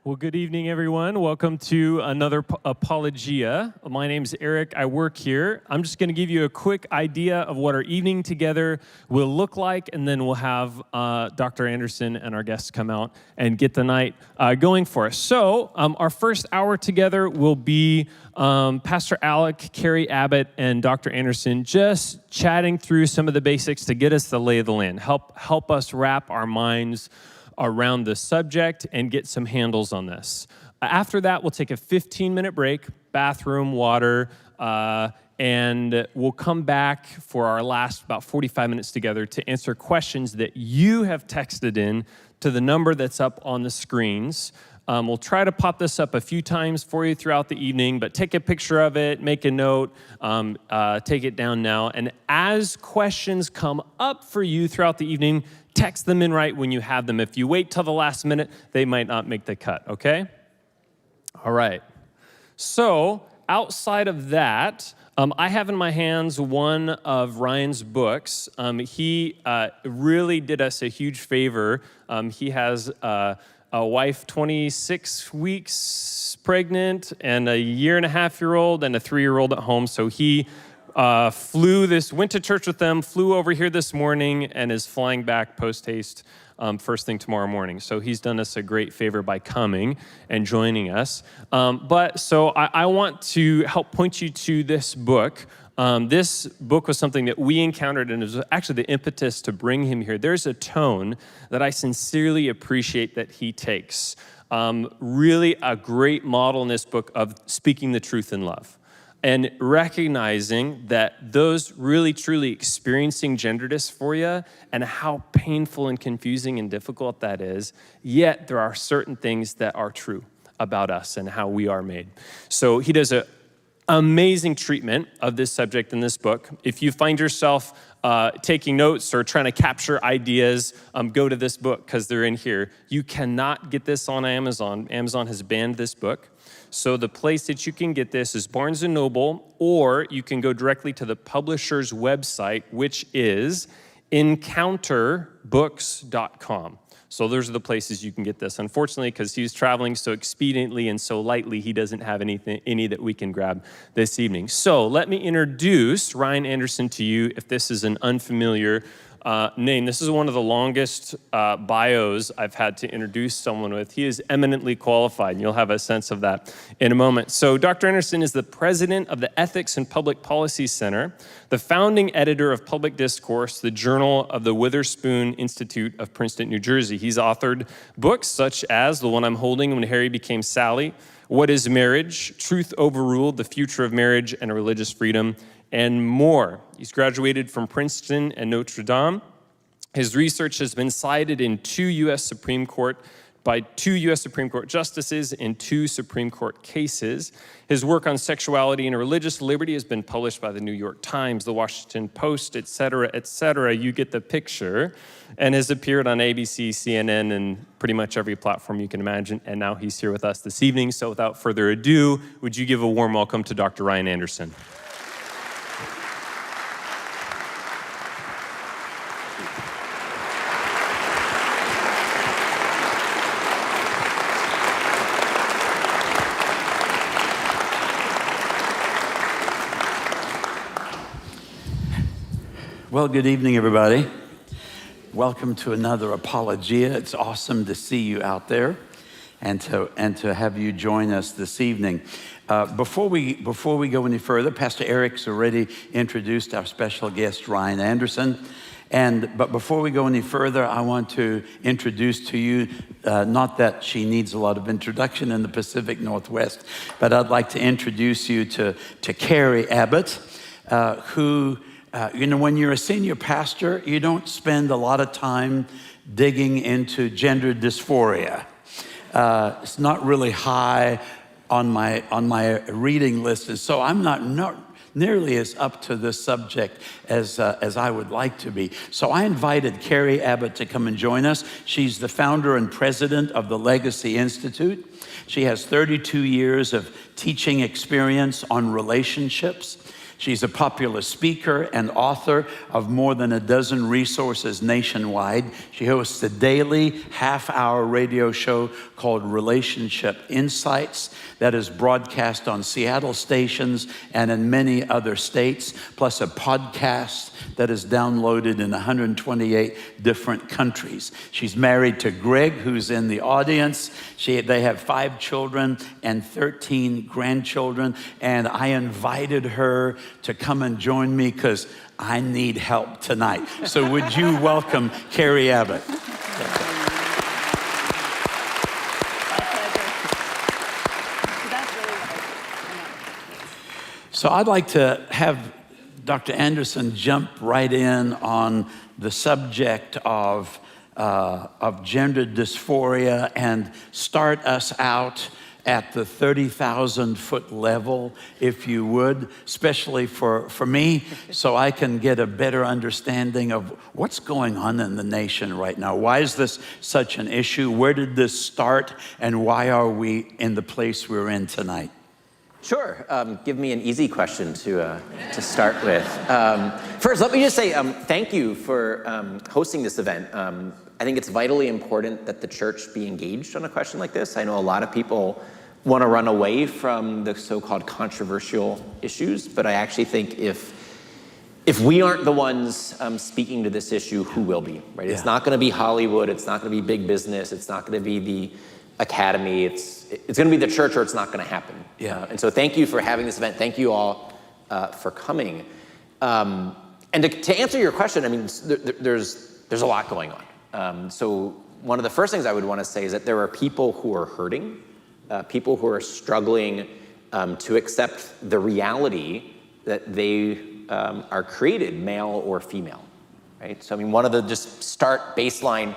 Well, good evening, everyone. Welcome to another Apologia. My name's Eric. I work here. I'm just going to give you a quick idea of what our evening together will look like, and then we'll have Dr. Anderson and our guests come out and get the night going for us. So our first hour together will be Pastor Alec, Carrie, Abbott, and Dr. Anderson just chatting through some of the basics to get us the lay of the land, help us wrap our minds around the subject and get some handles on this. After that, we'll take a 15-minute break, bathroom, water, and we'll come back for our last about 45 minutes together to answer questions that you have texted in to the number that's up on the screens. We'll try to pop this up a few times for you throughout the evening, but take a picture of it, make a note, take it down now. And as questions come up for you throughout the evening, text them in right when you have them. If you wait till the last minute, they might not make the cut, okay? All right. So outside of that, I have in my hands one of Ryan's books. He really did us a huge favor. He has a wife 26 weeks pregnant and a 1.5-year-old and a 3-year-old at home. So he went to church with them, flew over here this morning, and is flying back post-haste first thing tomorrow morning. So he's done us a great favor by coming and joining us. So I want to help point you to this book. This book was something that we encountered, and it was actually the impetus to bring him here. There's a tone that I sincerely appreciate that he takes. Really a great model in this book of speaking the truth in love. And recognizing that those really, truly experiencing gender dysphoria and how painful and confusing and difficult that is, yet there are certain things that are true about us and how we are made. So he does an amazing treatment of this subject in this book. If you find yourself taking notes or trying to capture ideas, go to this book because they're in here. You cannot get this on Amazon. Amazon has banned this book. So the place that you can get this is Barnes & Noble, or you can go directly to the publisher's website, which is encounterbooks.com. So those are the places you can get this. Unfortunately, because he's traveling so expediently and so lightly, he doesn't have any that we can grab this evening. So let me introduce Ryan Anderson to you if this is an unfamiliar name. This is one of the longest bios I've had to introduce someone with. He is eminently qualified, and you'll have a sense of that in a moment. So Dr. Anderson is the president of the Ethics and Public Policy Center, the founding editor of Public Discourse, the journal of the Witherspoon Institute of Princeton, New Jersey. He's authored books such as the one I'm holding, When Harry Became Sally, What is Marriage? Truth Overruled, The Future of Marriage and Religious Freedom, and more. He's graduated from Princeton and Notre Dame. His research has been cited in by two U.S. Supreme Court justices in 2 Supreme Court cases. His work on sexuality and religious liberty has been published by the New York Times, the Washington Post, et cetera, you get the picture, and has appeared on ABC, CNN, and pretty much every platform you can imagine, and now he's here with us this evening. So without further ado, would you give a warm welcome to Dr. Ryan Anderson? Well, good evening, everybody. Welcome to another Apologia. It's awesome to see you out there and to have you join us this evening. Before we go any further, Pastor Eric's already introduced our special guest, Ryan Anderson. But before we go any further, I want to introduce to you, not that she needs a lot of introduction in the Pacific Northwest, but I'd like to introduce you to Carrie Abbott, who... when you're a senior pastor, you don't spend a lot of time digging into gender dysphoria. It's not really high on my reading list, and so I'm not nearly as up to this subject as I would like to be. So I invited Carrie Abbott to come and join us. She's the founder and president of the Legacy Institute. She has 32 years of teaching experience on relationships. She's a popular speaker and author of more than a dozen resources nationwide. She hosts a daily half-hour radio show called Relationship Insights that is broadcast on Seattle stations and in many other states, plus a podcast that is downloaded in 128 different countries. She's married to Greg, who's in the audience. They have 5 children and 13 grandchildren, and I invited her to come and join me because I need help tonight. So would you welcome Carrie Abbott? So I'd like to have Dr. Anderson jump right in on the subject of gender dysphoria and start us out at the 30,000-foot level, if you would, especially for me, so I can get a better understanding of what's going on in the nation right now. Why is this such an issue? Where did this start? And why are we in the place we're in tonight? Sure. Give me an easy question to start with. First, let me just say thank you for hosting this event. I think it's vitally important that the church be engaged on a question like this. I know a lot of people want to run away from the so-called controversial issues, but I actually think if we aren't the ones speaking to this issue, who will be, right? Yeah. It's not going to be Hollywood. It's not going to be big business. It's not going to be the academy. It's going to be the church, or it's not going to happen. Yeah. And so thank you for having this event. Thank you all for coming. And to answer your question, I mean, there's a lot going on. So one of the first things I would want to say is that there are people who are hurting, people who are struggling to accept the reality that they are created male or female, right? So I mean, one of the just baseline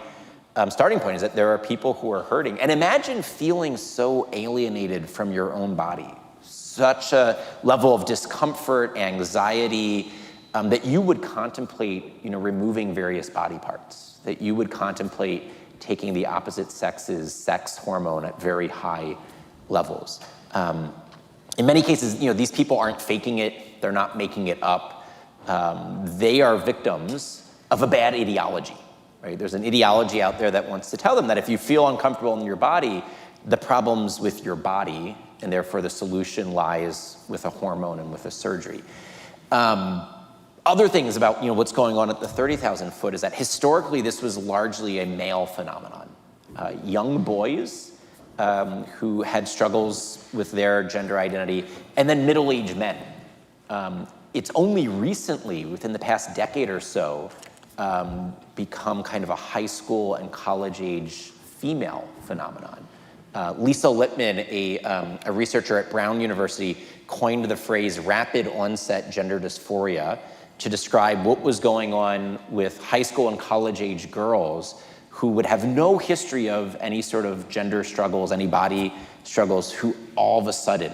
starting point is that there are people who are hurting. And imagine feeling so alienated from your own body, such a level of discomfort, anxiety, that you would contemplate, removing various body parts, that you would contemplate taking the opposite sex's sex hormone at very high levels. In many cases, these people aren't faking it, they're not making it up. They are victims of a bad ideology. Right? There's an ideology out there that wants to tell them that if you feel uncomfortable in your body, the problem's with your body, and therefore the solution lies with a hormone and with a surgery. Other things about what's going on at the 30,000 foot is that historically this was largely a male phenomenon. Young boys who had struggles with their gender identity, and then middle-aged men. It's only recently, within the past decade or so, become kind of a high school and college-age female phenomenon. Lisa Lippman, a researcher at Brown University, coined the phrase rapid onset gender dysphoria to describe what was going on with high school and college-age girls who would have no history of any sort of gender struggles, any body struggles, who all of a sudden,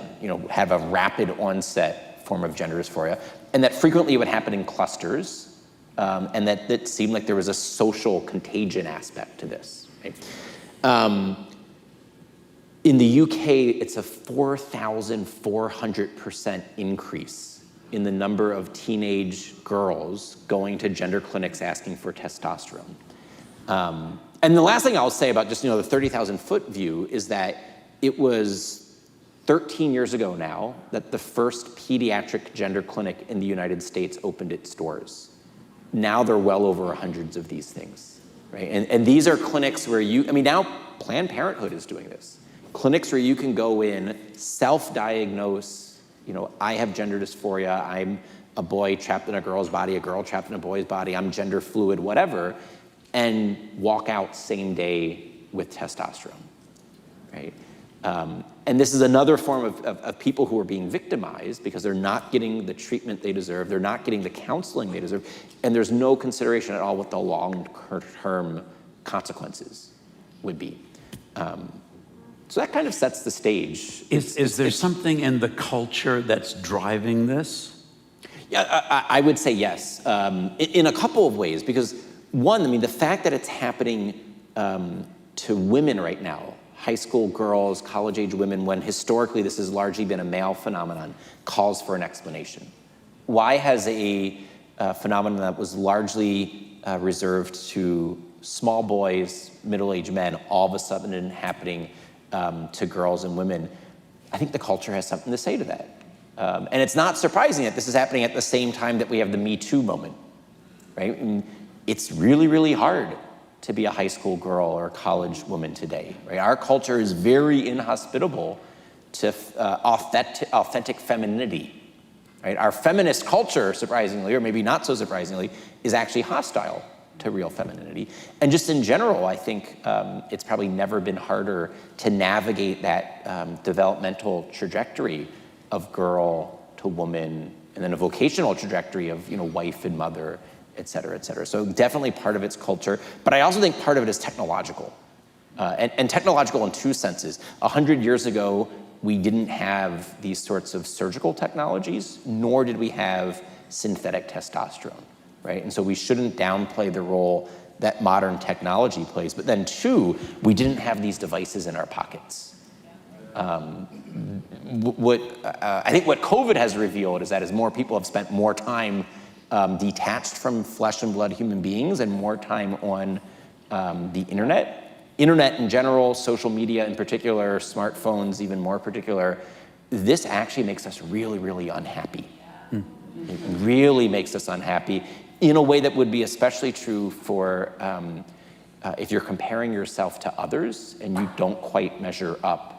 have a rapid onset form of gender dysphoria, and that frequently it would happen in clusters. And that it seemed like there was a social contagion aspect to this. Right? In the UK, it's a 4,400% increase in the number of teenage girls going to gender clinics asking for testosterone. And the last thing I'll say about just the 30,000-foot view is that it was 13 years ago now that the first pediatric gender clinic in the United States opened its doors. Now there are well over hundreds of these things, right? And these are clinics where now Planned Parenthood is doing this. Clinics where you can go in, self-diagnose, I have gender dysphoria, I'm a boy trapped in a girl's body, a girl trapped in a boy's body, I'm gender fluid, whatever, and walk out same day with testosterone, right? And this is another form of people who are being victimized because they're not getting the treatment they deserve, they're not getting the counseling they deserve, and there's no consideration at all what the long-term consequences would be. So that kind of sets the stage. Is there something in the culture that's driving this? Yeah, I would say yes, in a couple of ways, because one, the fact that it's happening to women right now, high school girls, college-age women, when historically this has largely been a male phenomenon, calls for an explanation. why has a phenomenon that was largely reserved to small boys, middle-aged men, all of a sudden happening to girls and women? I think the culture has something to say to that. And it's not surprising that this is happening at the same time that we have the Me Too moment, right? And it's really, really hard to be a high school girl or a college woman today, right? Our culture is very inhospitable to authentic femininity, right? Our feminist culture, surprisingly, or maybe not so surprisingly, is actually hostile to real femininity. And just in general, I think it's probably never been harder to navigate that developmental trajectory of girl to woman, and then a vocational trajectory of wife and mother, et cetera, et cetera. So definitely part of it's culture, but I also think part of it is technological. And technological in two senses. 100 years ago, we didn't have these sorts of surgical technologies, nor did we have synthetic testosterone, right? And so we shouldn't downplay the role that modern technology plays. But then two, we didn't have these devices in our pockets. I think what COVID has revealed is that as more people have spent more time detached from flesh and blood human beings and more time on the internet in general, social media in particular, smartphones even more particular, this actually makes us really, really unhappy. It really makes us unhappy in a way that would be especially true for if you're comparing yourself to others and you don't quite measure up.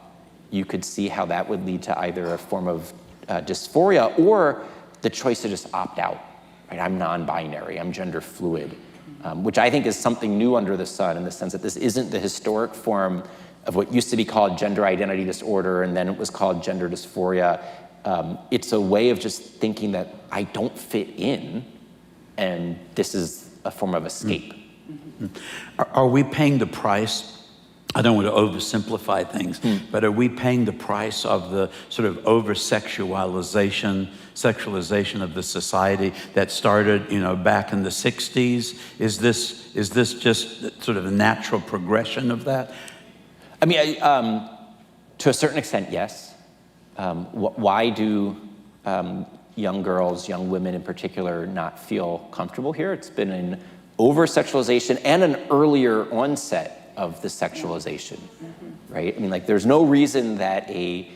You could see how that would lead to either a form of dysphoria or the choice to just opt out. Right? I'm non-binary, I'm gender fluid, which I think is something new under the sun in the sense that this isn't the historic form of what used to be called gender identity disorder, and then it was called gender dysphoria. It's a way of just thinking that I don't fit in, and this is a form of escape. Are we paying the price? I don't want to oversimplify things, but are we paying the price of the sort of sexualization of the society that started, back in the 60s? Is this just sort of a natural progression of that? I mean, to a certain extent, yes. Why do young girls, young women in particular, not feel comfortable here? It's been an over-sexualization and an earlier onset of the sexualization, right? I mean, there's no reason that a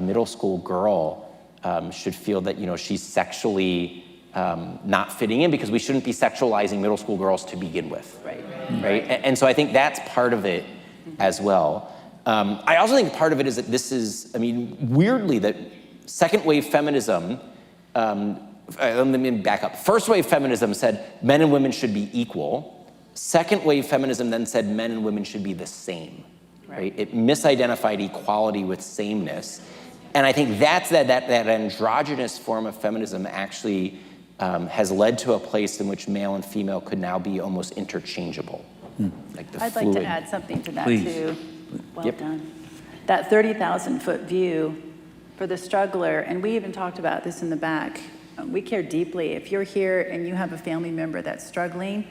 middle school girl should feel that, she's sexually not fitting in, because we shouldn't be sexualizing middle school girls to begin with, right? And so I think that's part of it as well. I also think part of it is that this is, weirdly, that second wave feminism, let me back up. First wave feminism said men and women should be equal. Second wave feminism then said men and women should be the same, right? It misidentified equality with sameness. And I think that's that androgynous form of feminism actually has led to a place in which male and female could now be almost interchangeable. I'd like to add something to that, Please. too. Well done. That 30,000-foot view for the struggler, and we even talked about this in the back, we care deeply. If you're here and you have a family member that's struggling,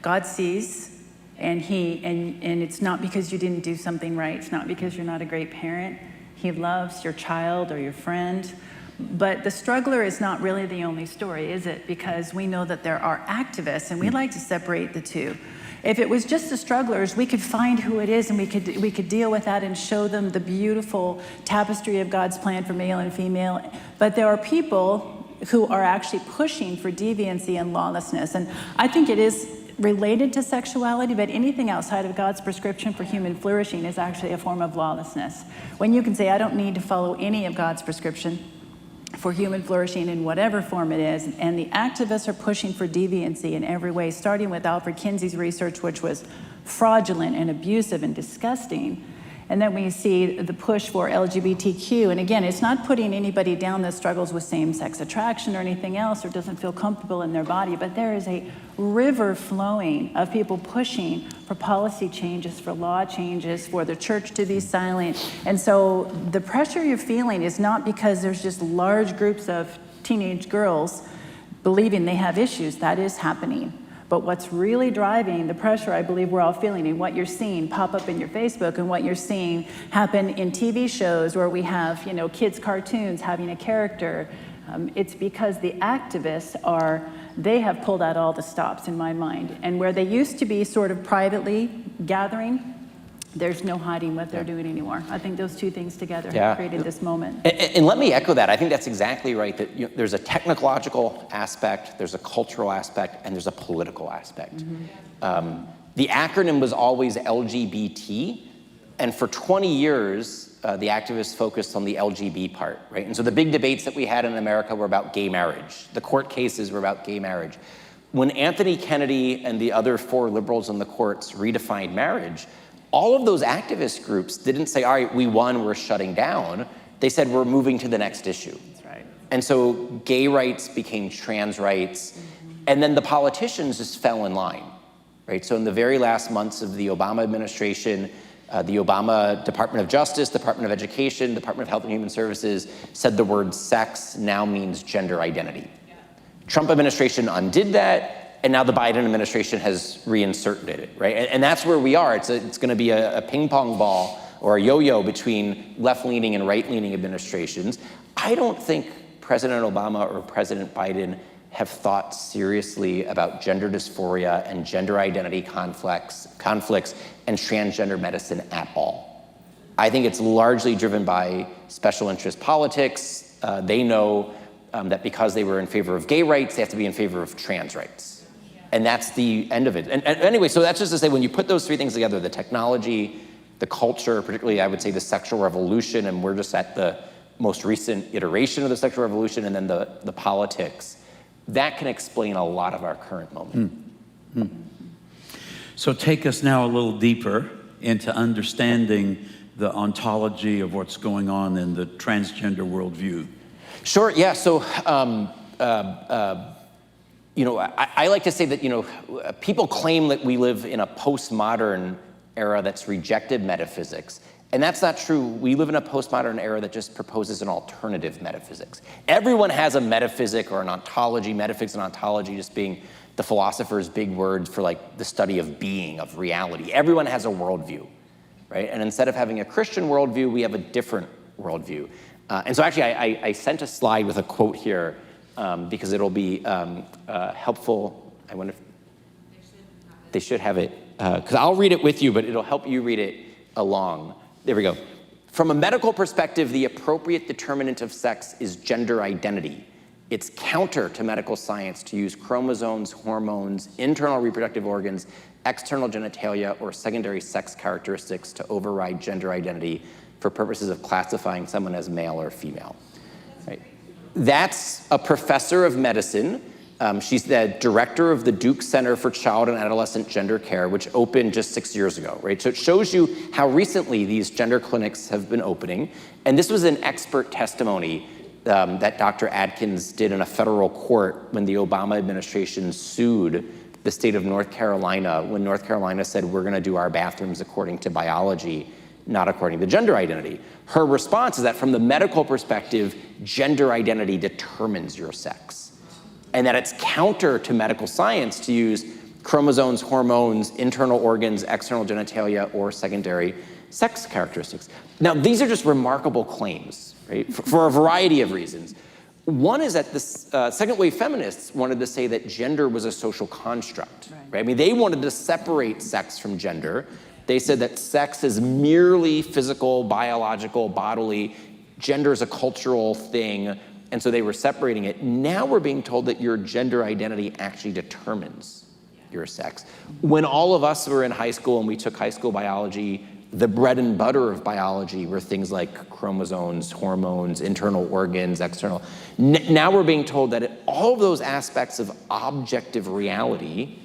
God sees, and it's not because you didn't do something right. It's not because you're not a great parent. He loves your child or your friend. But the struggler is not really the only story, is it? Because we know that there are activists, and we like to separate the two. If it was just the strugglers, we could find who it is, and we could deal with that and show them the beautiful tapestry of God's plan for male and female. But there are people who are actually pushing for deviancy and lawlessness. And I think it is related to sexuality, but anything outside of God's prescription for human flourishing is actually a form of lawlessness. When you can say, I don't need to follow any of God's prescription for human flourishing in whatever form it is, and the activists are pushing for deviancy in every way, starting with Alfred Kinsey's research, which was fraudulent and abusive and disgusting. And then we see the push for LGBTQ. And again, it's not putting anybody down that struggles with same-sex attraction or anything else or doesn't feel comfortable in their body, but there is a river flowing of people pushing for policy changes, for law changes, for the church to be silent. And so the pressure you're feeling is not because there's just large groups of teenage girls believing they have issues. That is happening. But what's really driving the pressure, I believe we're all feeling, and what you're seeing pop up in your Facebook and what you're seeing happen in TV shows where we have, kids' cartoons having a character It's because the activists they have pulled out all the stops in my mind. And where they used to be sort of privately gathering, there's no hiding what they're doing anymore. I think those two things together have created this moment. And let me echo that. I think that's exactly right, that there's a technological aspect, there's a cultural aspect, and there's a political aspect. The acronym was always LGBT, and for 20 years, the activists focused on the LGB part, right? And so the big debates that we had in America were about gay marriage. The court cases were about gay marriage. When Anthony Kennedy and the other 4 liberals in the courts redefined marriage, all of those activist groups didn't say, all right, we won, we're shutting down. They said, we're moving to the next issue. That's right. And so gay rights became trans rights, and then the politicians just fell in line, right? So in the very last months of the Obama administration, the Obama Department of Justice, Department of Education, Department of Health and Human Services said the word sex now means gender identity. Trump administration undid that, and now the Biden administration has reinserted it, right? And that's where we are. It's going to be a ping pong ball or a yo-yo between left-leaning and right-leaning administrations. I don't think President Obama or President Biden have thought seriously about gender dysphoria and gender identity conflicts and transgender medicine at all. I think it's largely driven by special interest politics. They know that because they were in favor of gay rights, they have to be in favor of trans rights. And that's the end of it. And anyway, so that's just to say, when you put those 3 things together, the technology, the culture, particularly I would say the sexual revolution, and we're just at the most recent iteration of the sexual revolution, and then the politics, that can explain a lot of our current moment. So take us now a little deeper into understanding the ontology of what's going on in the transgender worldview. Sure, yeah, so, I like to say that, people claim that we live in a postmodern era that's rejected metaphysics. And that's not true. We live in a postmodern era that just proposes an alternative metaphysics. Everyone has a metaphysic or an ontology, metaphysics and ontology just being the philosopher's big word for like the study of being, of reality. Everyone has a worldview, right? And instead of having a Christian worldview, we have a different worldview. And so actually, I sent a slide with a quote here because it'll be helpful. I wonder if they should have it, because I'll read it with you, but it'll help you read it along. There we go. From a medical perspective, the appropriate determinant of sex is gender identity. It's counter to medical science to use chromosomes, hormones, internal reproductive organs, external genitalia, or secondary sex characteristics to override gender identity for purposes of classifying someone as male or female. Right? That's a professor of medicine. She's the director of the Duke Center for Child and Adolescent Gender Care, which opened just 6 years ago, right? So it shows you how recently these gender clinics have been opening. And this was an expert testimony that Dr. Adkins did in a federal court when the Obama administration sued the state of North Carolina, when North Carolina said, we're gonna do our bathrooms according to biology, not according to gender identity. Her response is that from the medical perspective, gender identity determines your sex. And that it's counter to medical science to use chromosomes, hormones, internal organs, external genitalia, or secondary sex characteristics. Now, these are just remarkable claims, right? For a variety of reasons. One is that the second wave feminists wanted to say that gender was a social construct, right? I mean, they wanted to separate sex from gender. They said that sex is merely physical, biological, bodily. Gender is a cultural thing. And so they were separating it. Now we're being told that your gender identity actually determines your sex. When all of us were in high school and we took high school biology, the bread and butter of biology were things like chromosomes, hormones, internal organs, external. Now we're being told that all of those aspects of objective reality,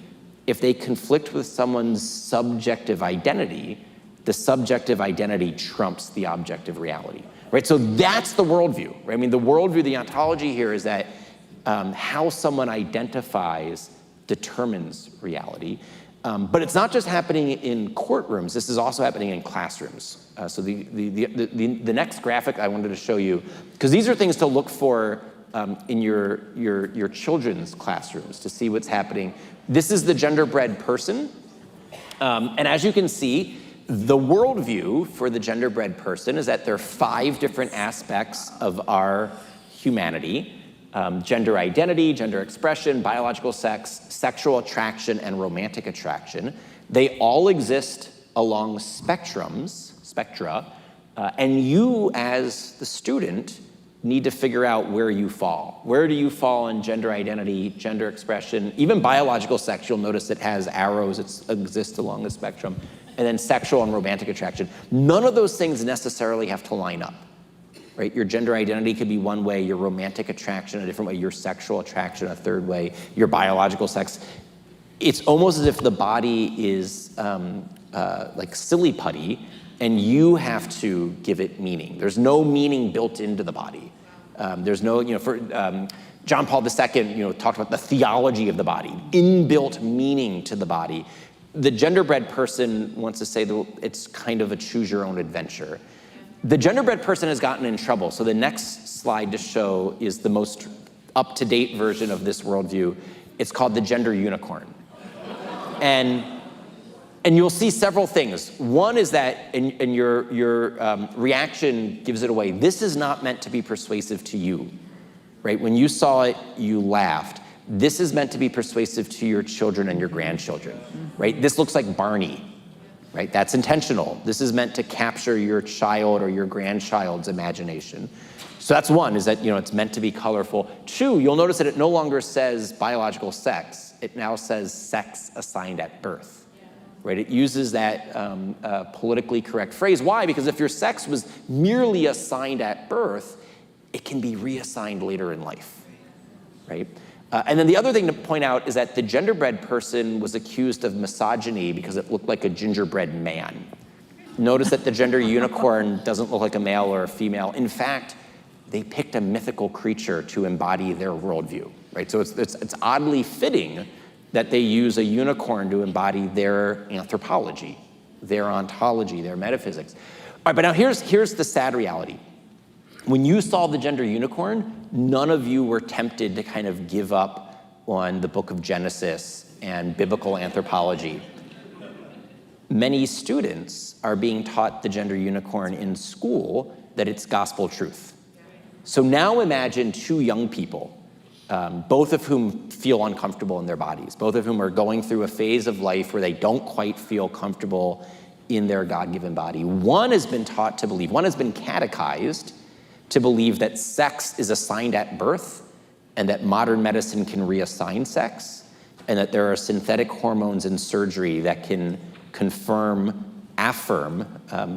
if they conflict with someone's subjective identity, the subjective identity trumps the objective reality. Right, so that's the worldview. Right? I mean, the worldview, the ontology here is that how someone identifies determines reality. But it's not just happening in courtrooms. This is also happening in classrooms. So the next graphic I wanted to show you, because these are things to look for in your children's classrooms to see what's happening. This is the genderbread person. And as you can see, the worldview for the genderbread person is that there are 5 different aspects of our humanity. gender identity, gender expression, biological sex, sexual attraction, and romantic attraction. They all exist along spectra, and you as the student need to figure out where you fall. Where do you fall in gender identity, gender expression, even biological sex? You'll notice it has arrows, it exists along the spectrum, and then sexual and romantic attraction. None of those things necessarily have to line up, right? Your gender identity could be one way, your romantic attraction a different way, your sexual attraction a third way, your biological sex. It's almost as if the body is like silly putty, and you have to give it meaning. There's no meaning built into the body. There's no, John Paul II, talked about the theology of the body, inbuilt meaning to the body. The genderbread person wants to say that it's kind of a choose your own adventure. The genderbread person has gotten in trouble. So the next slide to show is the most up-to-date version of this worldview. It's called the gender unicorn. And you'll see several things. One is that, and your reaction gives it away, this is not meant to be persuasive to you, right? When you saw it, you laughed. This is meant to be persuasive to your children and your grandchildren, right? This looks like Barney, right? That's intentional. This is meant to capture your child or your grandchild's imagination. So that's one, is that it's meant to be colorful. Two, you'll notice that it no longer says biological sex. It now says sex assigned at birth. Right? It uses that politically correct phrase. Why? Because if your sex was merely assigned at birth, it can be reassigned later in life, right? And then the other thing to point out is that the genderbread person was accused of misogyny because it looked like a gingerbread man. Notice that the gender unicorn doesn't look like a male or a female. In fact, they picked a mythical creature to embody their worldview, right? So it's oddly fitting that they use a unicorn to embody their anthropology, their ontology, their metaphysics. All right, but now here's the sad reality. When you saw the gender unicorn, none of you were tempted to kind of give up on the book of Genesis and biblical anthropology. Many students are being taught the gender unicorn in school that it's gospel truth. So now imagine two young people, both of whom feel uncomfortable in their bodies, both of whom are going through a phase of life where they don't quite feel comfortable in their God-given body. One has been taught to believe, one has been catechized to believe that sex is assigned at birth and that modern medicine can reassign sex, and that there are synthetic hormones in surgery that can affirm,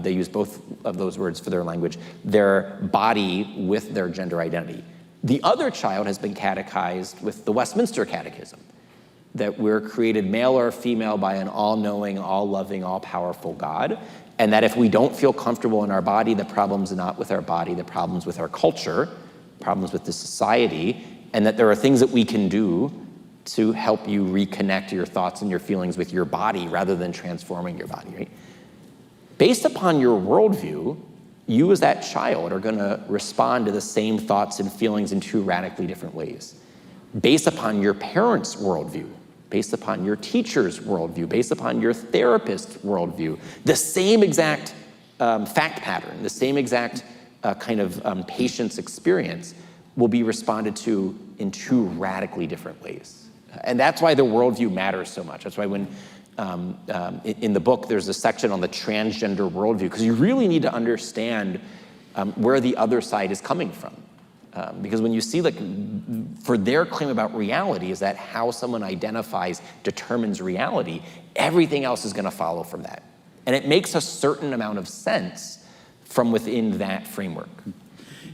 they use both of those words for their language, their body with their gender identity. The other child has been catechized with the Westminster Catechism, that we're created male or female by an all-knowing, all-loving, all-powerful God, and that if we don't feel comfortable in our body, the problem's not with our body, the problem's with our culture, problems with the society, and that there are things that we can do to help you reconnect your thoughts and your feelings with your body rather than transforming your body, right? Based upon your worldview, you as that child are gonna respond to the same thoughts and feelings in two radically different ways. Based upon your parents' worldview, based upon your teacher's worldview, based upon your therapist's worldview, the same exact fact pattern, the same exact kind of patient's experience will be responded to in two radically different ways. And that's why the worldview matters so much. That's why when in the book, there's a section on the transgender worldview, because you really need to understand where the other side is coming from. Because when you see, like, for their claim about reality is that how someone identifies determines reality, everything else is gonna follow from that. And it makes a certain amount of sense from within that framework.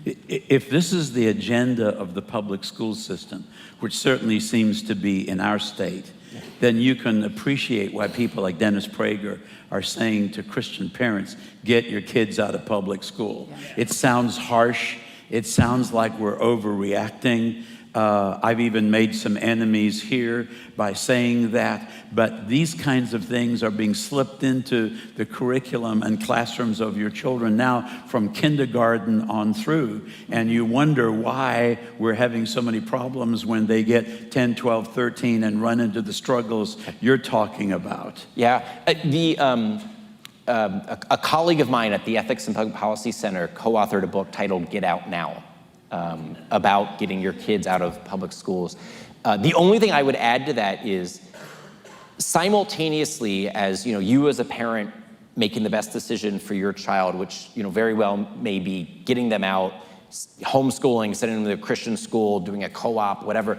If this is the agenda of the public school system, which certainly seems to be in our state, then you can appreciate why people like Dennis Prager are saying to Christian parents, get your kids out of public school. It sounds harsh. It sounds like we're overreacting. I've even made some enemies here by saying that, but these kinds of things are being slipped into the curriculum and classrooms of your children now from kindergarten on through, and you wonder why we're having so many problems when they get 10, 12, 13 and run into the struggles you're talking about. Yeah, a colleague of mine at the Ethics and Public Policy Center co-authored a book titled Get Out Now. about getting your kids out of public schools. The only thing I would add to that is simultaneously as you as a parent making the best decision for your child, which very well may be getting them out, homeschooling, sending them to a Christian school, doing a co-op, whatever,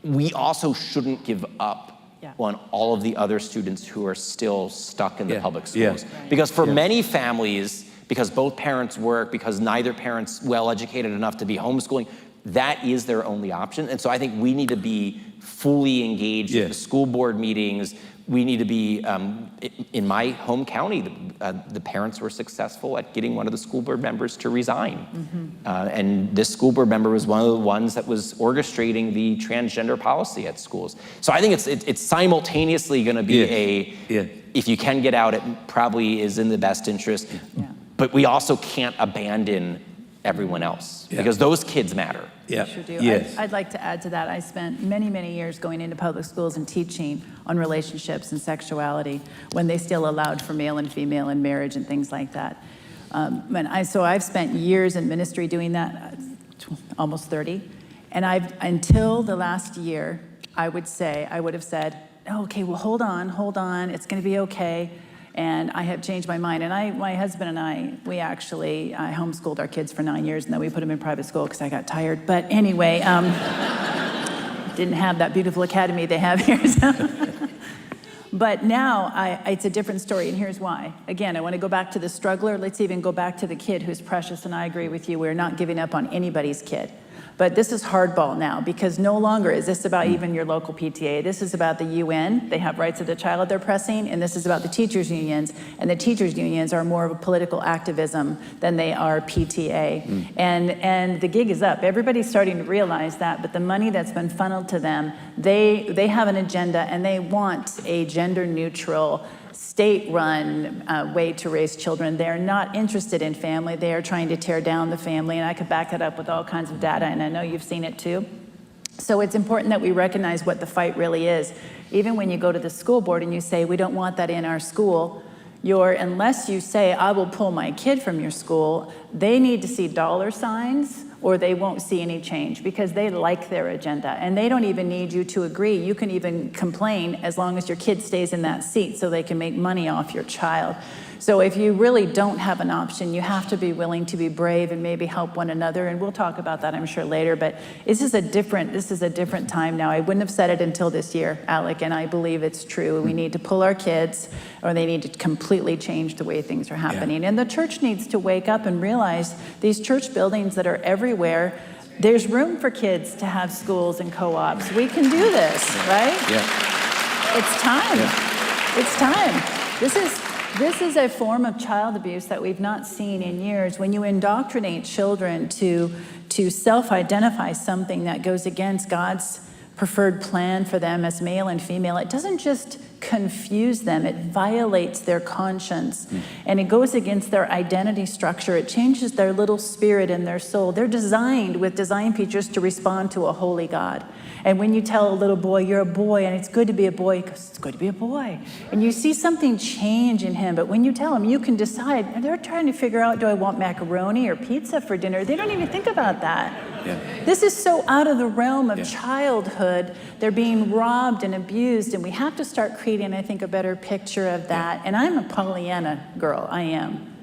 we also shouldn't give up on all of the other students who are still stuck in the public schools. Because for many families, because both parents work, because neither parent's well-educated enough to be homeschooling, that is their only option. And so I think we need to be fully engaged in the school board meetings. We need to be, in my home county, the parents were successful at getting one of the school board members to resign. And this school board member was one of the ones that was orchestrating the transgender policy at schools. So I think it's simultaneously gonna be if you can get out, it probably is in the best interest. But we also can't abandon everyone else because those kids matter. Yeah. Sure do. I'd like to add to that. I spent many, many years going into public schools and teaching on relationships and sexuality when they still allowed for male and female in marriage and things like that. So I've spent years in ministry doing that, almost 30. And until the last year, I would have said, okay, well, hold on, it's gonna be okay. And I have changed my mind. And my husband and I homeschooled our kids for 9 years, and then we put them in private school because I got tired. But anyway, didn't have that beautiful academy they have here. So. But now it's a different story, and here's why. Again, I want to go back to the struggler. Let's even go back to the kid who's precious, and I agree with you. We're not giving up on anybody's kid. But this is hardball now, because no longer is this about even your local PTA. This is about the UN. They have rights of the child they're pressing, and this is about the teachers' unions. And the teachers' unions are more of a political activism than they are PTA. And the gig is up. Everybody's starting to realize that, but the money that's been funneled to them, they have an agenda, and they want a gender-neutral, state-run way to raise children. They're not interested in family. They are trying to tear down the family, and I could back that up with all kinds of data, and I know you've seen it too. So it's important that we recognize what the fight really is. Even when you go to the school board and you say, we don't want that in our school, unless you say, I will pull my kid from your school, they need to see dollar signs or they won't see any change because they like their agenda. And they don't even need you to agree. You can even complain as long as your kid stays in that seat so they can make money off your child. So if you really don't have an option, you have to be willing to be brave and maybe help one another. And we'll talk about that, I'm sure, later. But this is a different time now. I wouldn't have said it until this year, Alec, and I believe it's true. We need to pull our kids, or they need to completely change the way things are happening. And the church needs to wake up and realize these church buildings that are everywhere, there's room for kids to have schools and co-ops. We can do this, right? It's time. It's time. This is a form of child abuse that we've not seen in years. When you indoctrinate children to self-identify something that goes against God's preferred plan for them as male and female, it doesn't just confuse them, it violates their conscience. And it goes against their identity structure. It changes their little spirit and their soul. They're designed with design features to respond to a holy God. And when you tell a little boy, you're a boy, and it's good to be a boy, because it's good to be a boy. And you see something change in him, but when you tell him, you can decide, and they're trying to figure out, do I want macaroni or pizza for dinner? They don't even think about that. This is so out of the realm of childhood. They're being robbed and abused, and we have to start creating, I think, a better picture of that. And I'm a Pollyanna girl, I am.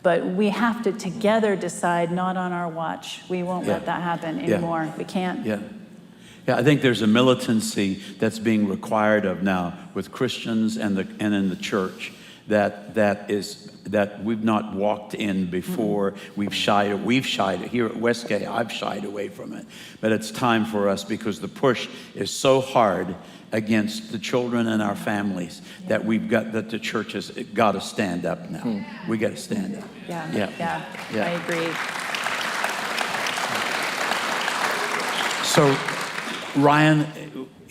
But we have to together decide, not on our watch. We won't let that happen anymore. We can't. Yeah, I think there's a militancy that's being required of now with Christians and in the church that we've not walked in before. We've shied here at Westgate. I've shied away from it, but it's time for us, because the push is so hard against the children and our families that the church has got to stand up now. We got to stand up. I agree. So, Ryan,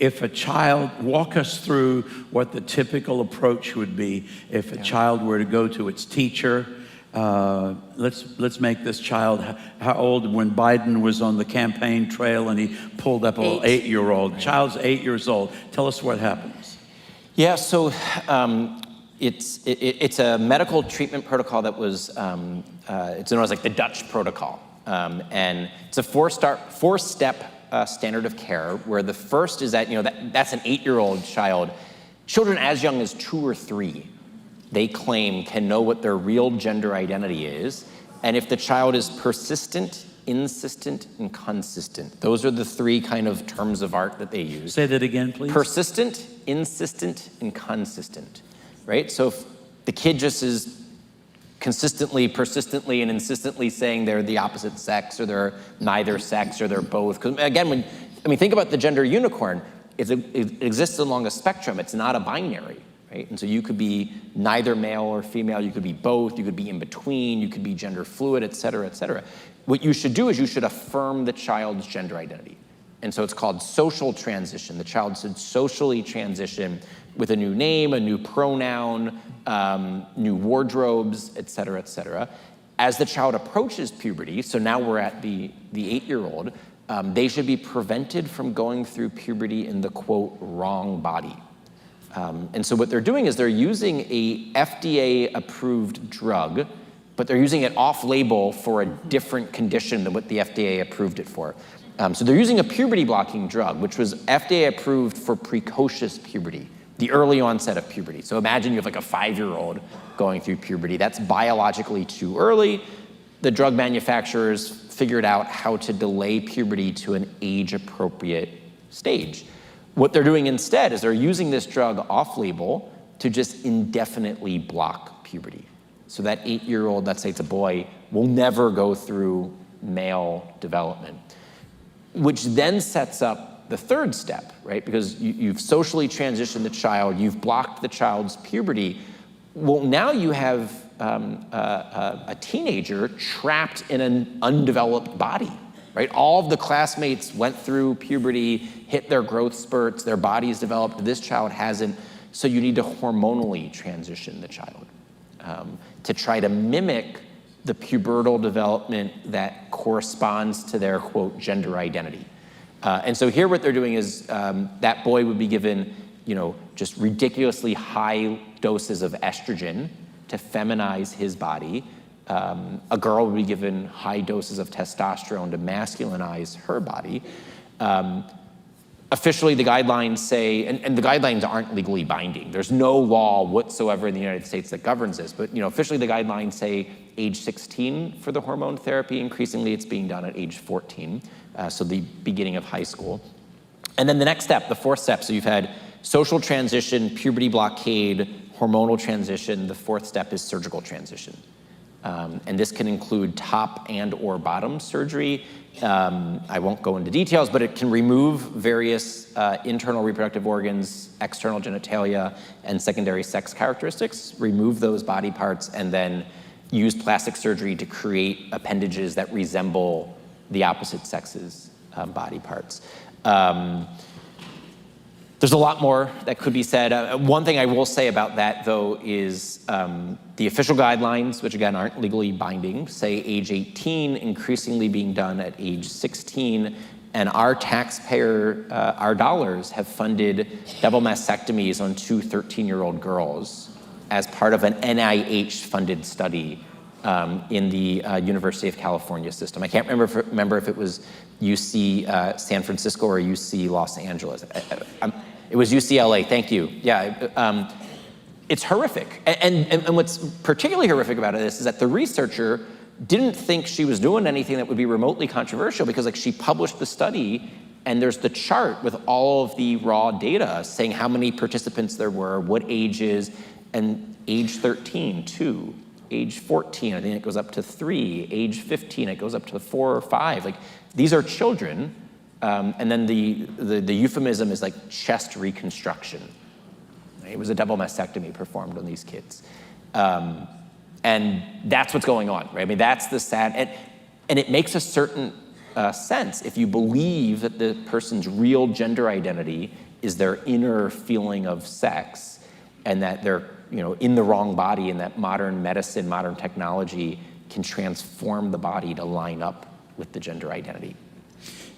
if a child, walk us through what the typical approach would be if a child were to go to its teacher. Let's make this child, how old when Biden was on the campaign trail and he pulled up a little 8-year-old. Child's 8 years old. Tell us what happens. Yeah, so it's a medical treatment protocol that was, it's known as like the Dutch protocol. And it's a four-step standard of care, where the first is that, that's an 8-year-old child. Children as young as 2 or 3, they claim, can know what their real gender identity is. And if the child is persistent, insistent, and consistent, those are the 3 kind of terms of art that they use. Say that again, please. Persistent, insistent, and consistent, right? So if the kid just is consistently, persistently, and insistently saying they're the opposite sex, or they're neither sex, or they're both. Because again, think about the gender unicorn. It exists along a spectrum. It's not a binary, right? And so you could be neither male or female. You could be both. You could be in between. You could be gender fluid, et cetera, et cetera. What you should do is you should affirm the child's gender identity. And so it's called social transition. The child should socially transition with a new name, a new pronoun, new wardrobes, et cetera, et cetera. As the child approaches puberty, so now we're at the 8-year-old, they should be prevented from going through puberty in the, quote, wrong body. And so what they're doing is they're using a FDA-approved drug, but they're using it off-label for a different condition than what the FDA approved it for. So they're using a puberty-blocking drug, which was FDA-approved for precocious puberty, the early onset of puberty. So imagine you have like a 5-year-old going through puberty. That's biologically too early. The drug manufacturers figured out how to delay puberty to an age-appropriate stage. What they're doing instead is they're using this drug off-label to just indefinitely block puberty. So that 8-year-old, let's say it's a boy, will never go through male development, which then sets up the third step, right? Because you've socially transitioned the child, you've blocked the child's puberty. Well, now you have a teenager trapped in an undeveloped body, right? All of the classmates went through puberty, hit their growth spurts, their bodies developed. This child hasn't. So you need to hormonally transition the child to try to mimic the pubertal development that corresponds to their, quote, gender identity. And so here what they're doing is that boy would be given, just ridiculously high doses of estrogen to feminize his body. A girl would be given high doses of testosterone to masculinize her body. Officially, the guidelines say, and the guidelines aren't legally binding. There's no law whatsoever in the United States that governs this. But officially, the guidelines say age 16 for the hormone therapy. Increasingly, it's being done at age 14, so the beginning of high school. And then the next step, the fourth step, so you've had social transition, puberty blockade, hormonal transition. The fourth step is surgical transition. And this can include top and or bottom surgery. I won't go into details, but it can remove various internal reproductive organs, external genitalia, and secondary sex characteristics, remove those body parts, and then use plastic surgery to create appendages that resemble the opposite sex's body parts. There's a lot more that could be said. One thing I will say about that, though, is the official guidelines, which again aren't legally binding, say age 18, increasingly being done at age 16, and our our dollars have funded double mastectomies on 2 13-year-old girls as part of an NIH-funded study in the University of California system. I can't remember if it was UC San Francisco or UC Los Angeles. It was UCLA, thank you. Yeah, it's horrific. And what's particularly horrific about this is that the researcher didn't think she was doing anything that would be remotely controversial, because she published the study and there's the chart with all of the raw data saying how many participants there were, what ages, and age 13, 2. Age 14, I think it goes up to 3. Age 15, it goes up to 4 or 5. These are children. And then the euphemism is chest reconstruction. It was a double mastectomy performed on these kids. And that's what's going on, right? That's the sad, and it makes a certain sense if you believe that the person's real gender identity is their inner feeling of sex, and that they're in the wrong body, and that modern medicine, modern technology can transform the body to line up with the gender identity.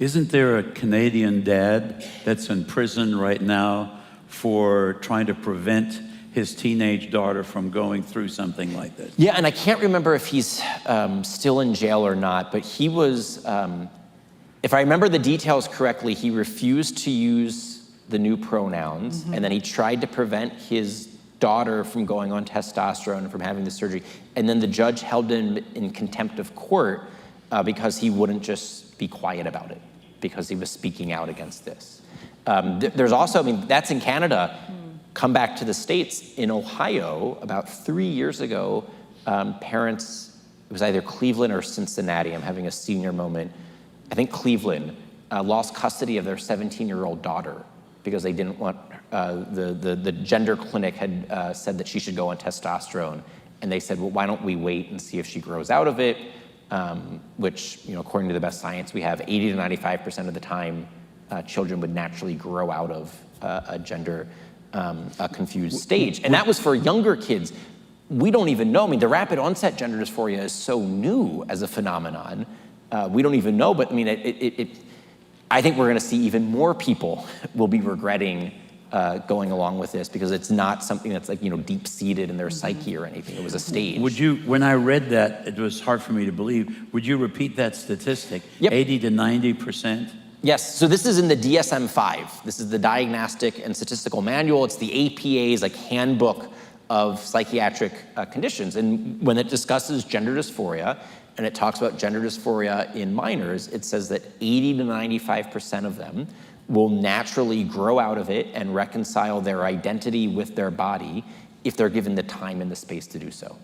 Isn't there a Canadian dad that's in prison right now for trying to prevent his teenage daughter from going through something like this. Yeah, and I can't remember if he's still in jail or not, but he was, if I remember the details correctly, he refused to use the new pronouns, and then he tried to prevent his daughter from going on testosterone and from having the surgery, and then the judge held him in contempt of court because he wouldn't just be quiet about it, because he was speaking out against this. There's also, I mean, that's in Canada. Come back to the States. In Ohio, about 3 years ago, parents, it was either Cleveland or Cincinnati, I'm having a senior moment, I think Cleveland, lost custody of their 17-year-old daughter because they didn't want, the gender clinic had said that she should go on testosterone, and they said, well, why don't we wait and see if she grows out of it, which, you know, according to the best science we have, 80 to 95% of the time, children would naturally grow out of a gender a confused stage. And that was for younger kids. We don't even know. I mean, the rapid onset gender dysphoria is so new as a phenomenon. We don't even know, but I mean, I think we're gonna see even more people will be regretting going along with this, because it's not something that's like, you know, deep-seated in their psyche or anything. It was a stage. Would you, when I read that, it was hard for me to believe, would you repeat that statistic? Yep. 80 to 90%? Yes, so this is in the DSM-5. This is the Diagnostic and Statistical Manual. It's the APA's like handbook of psychiatric conditions. And when it discusses gender dysphoria, and it talks about gender dysphoria in minors, it says that 80 to 95% of them will naturally grow out of it and reconcile their identity with their body if they're given the time and the space to do so.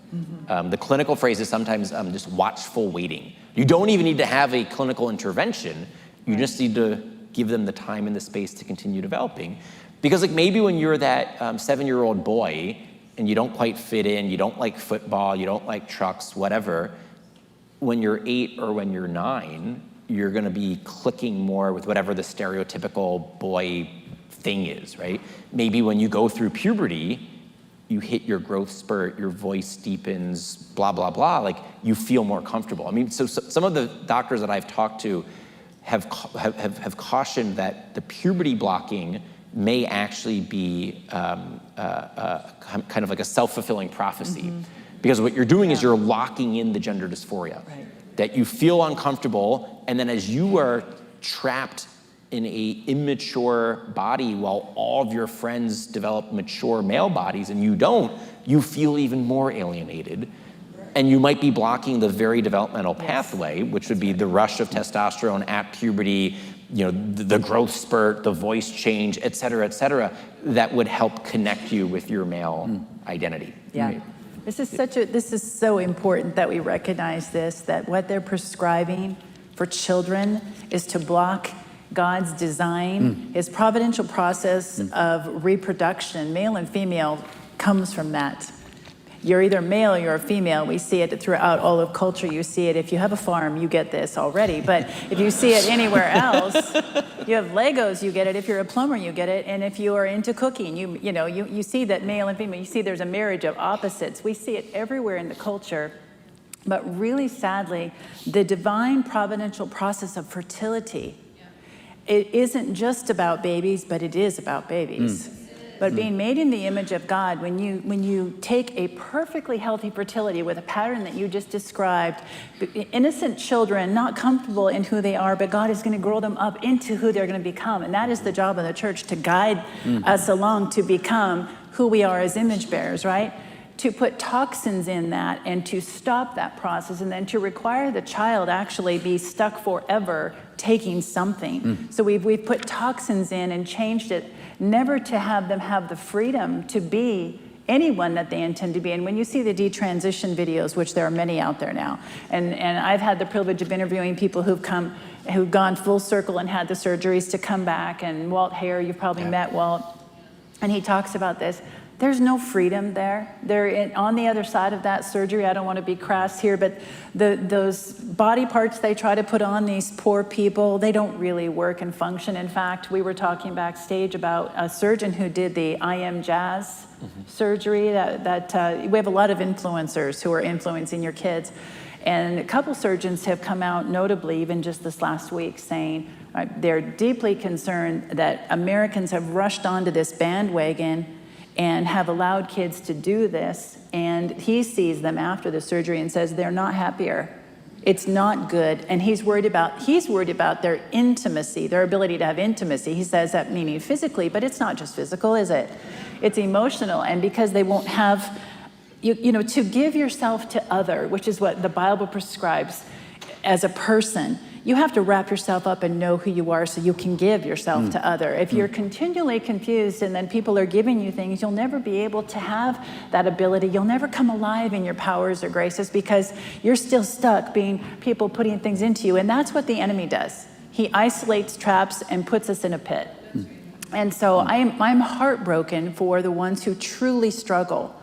The clinical phrase is sometimes just watchful waiting. You don't even need to have a clinical intervention. You just need to give them the time and the space to continue developing. Because like maybe when you're that 7-year-old boy and you don't quite fit in, you don't like football, you don't like trucks, whatever, when you're 8 or when you're 9, you're gonna be clicking more with whatever the stereotypical boy thing is, right? Maybe when you go through puberty, you hit your growth spurt, your voice deepens, blah, blah, blah, like you feel more comfortable. I mean, so some of the doctors that I've talked to have cautioned that the puberty blocking may actually be kind of like a self-fulfilling prophecy. Because what you're doing is you're locking in the gender dysphoria. Right. That you feel uncomfortable, and then as you are trapped in a immature body while all of your friends develop mature male bodies and you don't, you feel even more alienated. And you might be blocking the very developmental pathway, which would be the rush of testosterone at puberty, you know, the growth spurt, the voice change, et cetera, that would help connect you with your male identity. Yeah. Right? This is so important that we recognize this, that what they're prescribing for children is to block God's design. His providential process of reproduction, male and female, comes from that. You're either male or you're a female. We see it throughout all of culture. You see it. If you have a farm, you get this already. But if you see it anywhere else, you have Legos, you get it. If you're a plumber, you get it. And if you are into cooking, you see that male and female. You see there's a marriage of opposites. We see it everywhere in the culture. But really sadly, the divine providential process of fertility, it isn't just about babies, but it is about babies. But being made in the image of God, when you take a perfectly healthy fertility with a pattern that you just described, innocent children, not comfortable in who they are, but God is going to grow them up into who they're going to become. And that is the job of the church, to guide us along to become who we are as image bearers, right? To put toxins in that and to stop that process, and then to require the child actually be stuck forever taking something. So we've put toxins in and changed it, never to have them have the freedom to be anyone that they intend to be. And when you see the detransition videos, which there are many out there now, and I've had the privilege of interviewing people who've gone full circle and had the surgeries to come back, and Walt Hare, you've probably met Walt, and he talks about this. There's no freedom there. They're on the other side of that surgery. I don't want to be crass here, but those body parts they try to put on these poor people, they don't really work and function. In fact, we were talking backstage about a surgeon who did the I Am Jazz surgery. We have a lot of influencers who are influencing your kids. And a couple surgeons have come out, notably even just this last week, saying they're deeply concerned that Americans have rushed onto this bandwagon and have allowed kids to do this. And he sees them after the surgery and says they're not happier. It's not good. And he's worried about their intimacy, their ability to have intimacy. He says that meaning physically, but it's not just physical, is it? It's emotional. And because they won't have, you know, to give yourself to other, which is what the Bible prescribes as a person, you have to wrap yourself up and know who you are so you can give yourself to other. If you're continually confused and then people are giving you things, you'll never be able to have that ability. You'll never come alive in your powers or graces because you're still stuck being people putting things into you. And that's what the enemy does. He isolates, traps, and puts us in a pit. And so I'm heartbroken for the ones who truly struggle.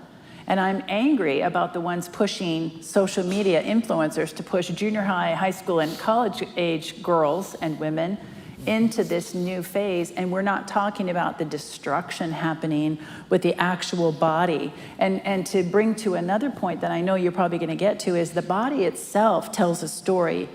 And I'm angry about the ones pushing social media influencers to push junior high, high school, and college age girls and women into this new phase. And we're not talking about the destruction happening with the actual body. And to bring to another point that I know you're probably going to get to is the body itself tells a story.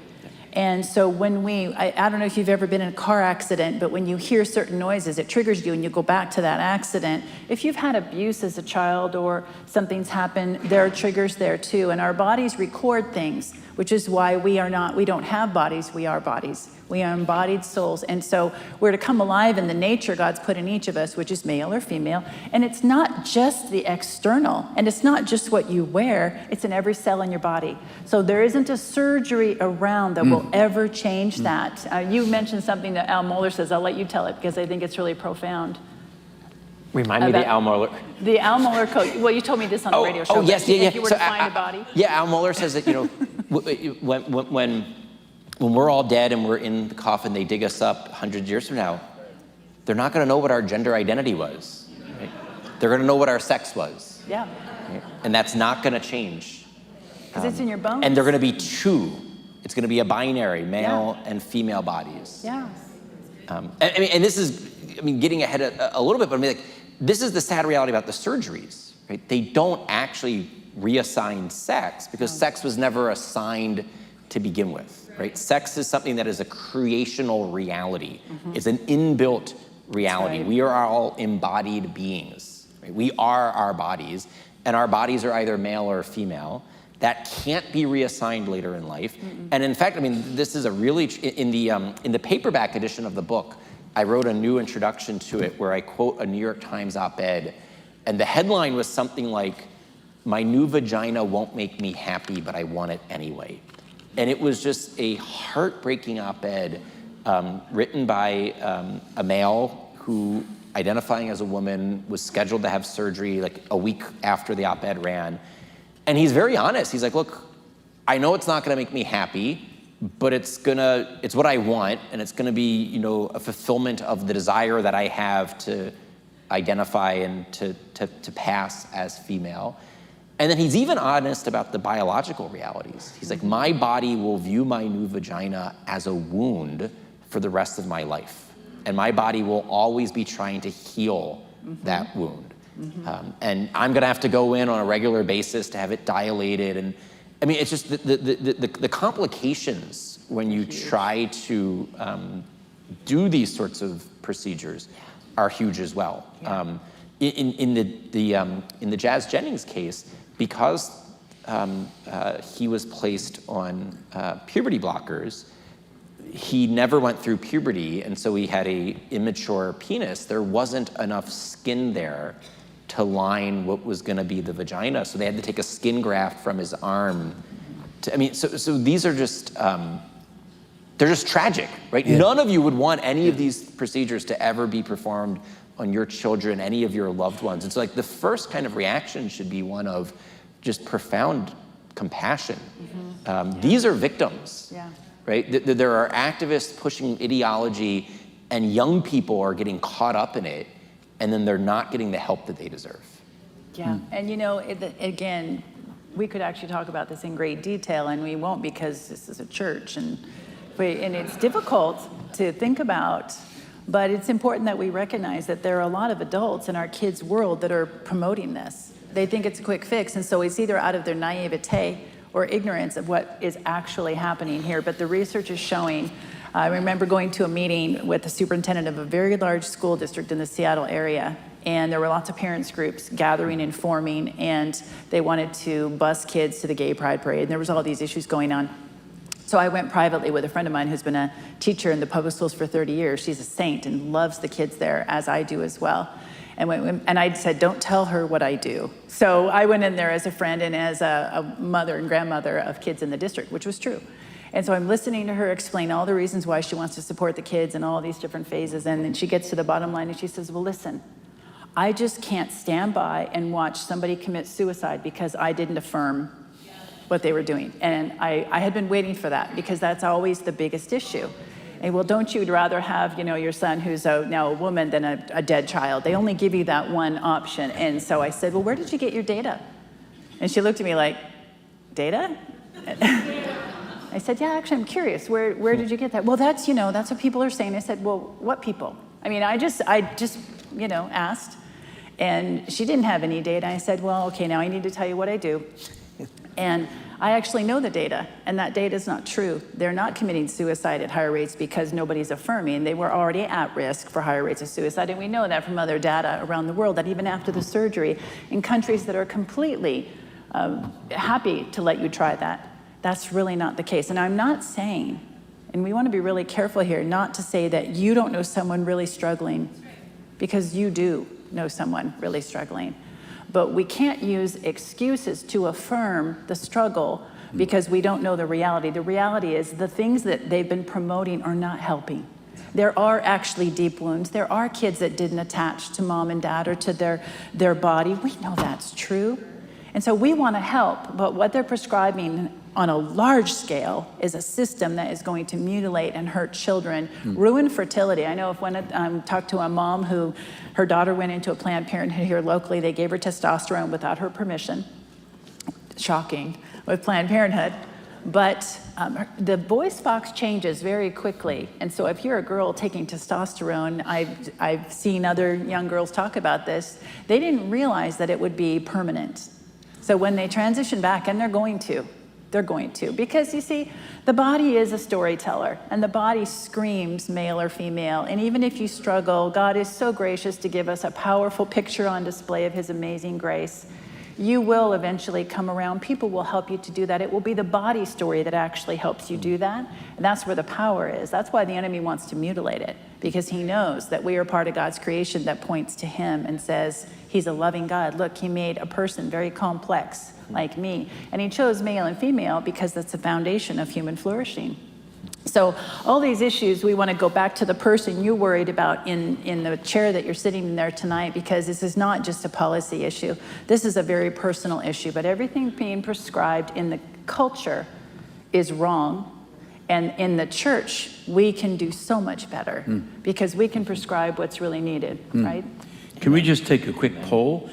And so when I don't know if you've ever been in a car accident, but when you hear certain noises, it triggers you and you go back to that accident. If you've had abuse as a child or something's happened, there are triggers there too. And our bodies record things, which is why we don't have bodies, we are bodies. We are embodied souls. And so we're to come alive in the nature God's put in each of us, which is male or female. And it's not just the external, and it's not just what you wear, it's in every cell in your body. So there isn't a surgery around that will ever change that. You mentioned something that Al Mueller says. I'll let you tell it because I think it's really profound. Remind me of the Al Mueller. The Al Mueller code. Well, you told me this on the radio show. Oh, yes, yeah. If you were to find a body. Yeah, Al Mueller says that, you know, when we're all dead and we're in the coffin, they dig us up 100 years from now, they're not going to know what our gender identity was. Right? They're going to know what our sex was. Yeah. Right? And that's not going to change. Because it's in your bones. And they're going to be two. It's going to be a binary, male and female bodies. Yeah. And this is, getting ahead a little bit, but like, this is the sad reality about the surgeries, right? They don't actually reassign sex because sex was never assigned to begin with, right? Sex is something that is a creational reality. It's an inbuilt reality. Right. We are all embodied beings, right? We are our bodies, and our bodies are either male or female. That can't be reassigned later in life. And in fact, this is a really, in the paperback edition of the book, I wrote a new introduction to it where I quote a New York Times op-ed, and the headline was something like, "My new vagina won't make me happy, but I want it anyway." And it was just a heartbreaking op-ed written by a male who, identifying as a woman, was scheduled to have surgery like a week after the op-ed ran. And he's very honest. He's like, look, I know it's not gonna make me happy, but it's what I want, and it's gonna be, a fulfillment of the desire that I have to identify and to pass as female. And then he's even honest about the biological realities. He's like, my body will view my new vagina as a wound for the rest of my life. And my body will always be trying to heal that wound. And I'm gonna have to go in on a regular basis to have it dilated. And it's just the complications when you try to do these sorts of procedures are huge as well. In the Jazz Jennings case, because he was placed on puberty blockers, he never went through puberty, and so he had a immature penis. There wasn't enough skin there to line what was going to be the vagina, so they had to take a skin graft from his arm. So these are just they're just tragic, right? Yeah. None of you would want any of these procedures to ever be performed on your children, any of your loved ones. And so like the first kind of reaction should be one of just profound compassion. These are victims, right? There are activists pushing ideology, and young people are getting caught up in it, and then they're not getting the help that they deserve. Yeah, and again, we could actually talk about this in great detail, and we won't because this is a church, and it's difficult to think about, but it's important that we recognize that there are a lot of adults in our kids' world that are promoting this. They think it's a quick fix, and so it's either out of their naivete or ignorance of what is actually happening here. But the research is showing, I remember going to a meeting with the superintendent of a very large school district in the Seattle area, And there were lots of parents groups gathering and forming, and they wanted to bus kids to the gay pride parade. And there was all these issues going on. So I went privately with a friend of mine who's been a teacher in the public schools for 30 years. She's a saint and loves the kids there, as I do as well. And I said, don't tell her what I do. So I went in there as a friend and as a mother and grandmother of kids in the district, which was true. And so I'm listening to her explain all the reasons why she wants to support the kids in all these different phases. And then she gets to the bottom line and she says, well, listen, I just can't stand by and watch somebody commit suicide because I didn't affirm what they were doing. And I had been waiting for that because that's always the biggest issue. And well, don't you rather have, your son who's now a woman than a dead child? They only give you that one option. And so I said, well, where did you get your data? And she looked at me like, data? I said, yeah, actually, I'm curious. Where did you get that? Well, that's what people are saying. I said, well, what people? I mean, I just asked. And she didn't have any data. I said, well, okay, now I need to tell you what I do. And I actually know the data, and that data is not true. They're not committing suicide at higher rates because nobody's affirming. They were already at risk for higher rates of suicide, and we know that from other data around the world, that even after the surgery, in countries that are completely happy to let you try that, that's really not the case. And I'm not saying, and we want to be really careful here, not to say that you don't know someone really struggling, because you do know someone really struggling. But we can't use excuses to affirm the struggle because we don't know the reality. The reality is the things that they've been promoting are not helping. There are actually deep wounds. There are kids that didn't attach to mom and dad or to their body. We know that's true. And so we want to help, but what they're prescribing on a large scale is a system that is going to mutilate and hurt children, ruin fertility. I know if when I talked to a mom who her daughter went into a Planned Parenthood here locally, they gave her testosterone without her permission. Shocking with Planned Parenthood. But the voice box changes very quickly. And so if you're a girl taking testosterone, I've seen other young girls talk about this, they didn't realize that it would be permanent. So when they transition back, and they're going to, because you see, the body is a storyteller, and the body screams male or female. And even if you struggle, God is so gracious to give us a powerful picture on display of his amazing grace. You will eventually come around. People will help you to do that. It will be the body story that actually helps you do that. And that's where the power is. That's why the enemy wants to mutilate it, because he knows that we are part of God's creation that points to him and says, he's a loving God. Look, he made a person very complex like me. And he chose male and female because that's the foundation of human flourishing. So all these issues, we want to go back to the person you worried about in the chair that you're sitting in there tonight, because this is not just a policy issue. This is a very personal issue, but everything being prescribed in the culture is wrong. And in the church, we can do so much better because we can prescribe what's really needed, right? Can we just take a quick poll?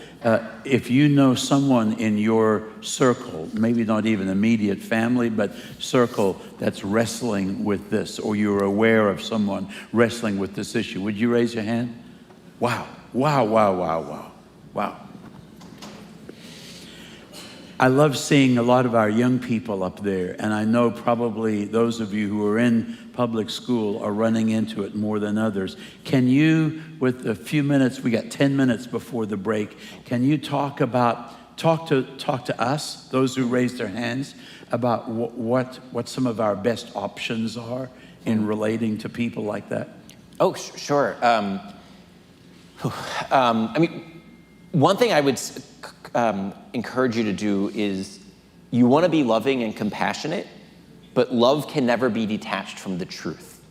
If you know someone in your circle, maybe not even immediate family, but circle that's wrestling with this, or you're aware of someone wrestling with this issue, would you raise your hand? Wow, wow, wow, wow, wow, wow. I love seeing a lot of our young people up there, and I know probably those of you who are in public school are running into it more than others. Can you, with a few minutes, we got 10 minutes before the break, can you talk to us, those who raised their hands, about what some of our best options are in relating to people like that? Oh, sure. I mean, one thing I would encourage you to do is, you want to be loving and compassionate, but love can never be detached from the truth.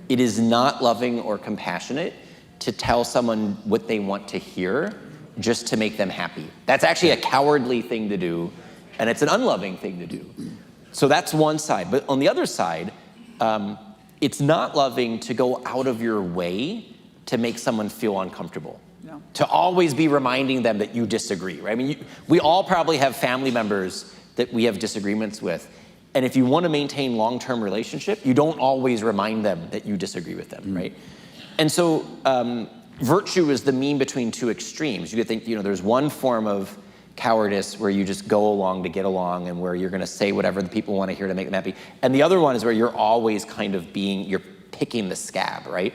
It is not loving or compassionate to tell someone what they want to hear just to make them happy. That's actually a cowardly thing to do, and it's an unloving thing to do. So that's one side. But on the other side, it's not loving to go out of your way to make someone feel uncomfortable. No. To always be reminding them that you disagree, right? I mean, we all probably have family members that we have disagreements with. And if you want to maintain long-term relationship, you don't always remind them that you disagree with them, right? And so virtue is the mean between two extremes. You could think, there's one form of cowardice where you just go along to get along and where you're going to say whatever the people want to hear to make them happy. And the other one is where you're always kind of you're picking the scab, right?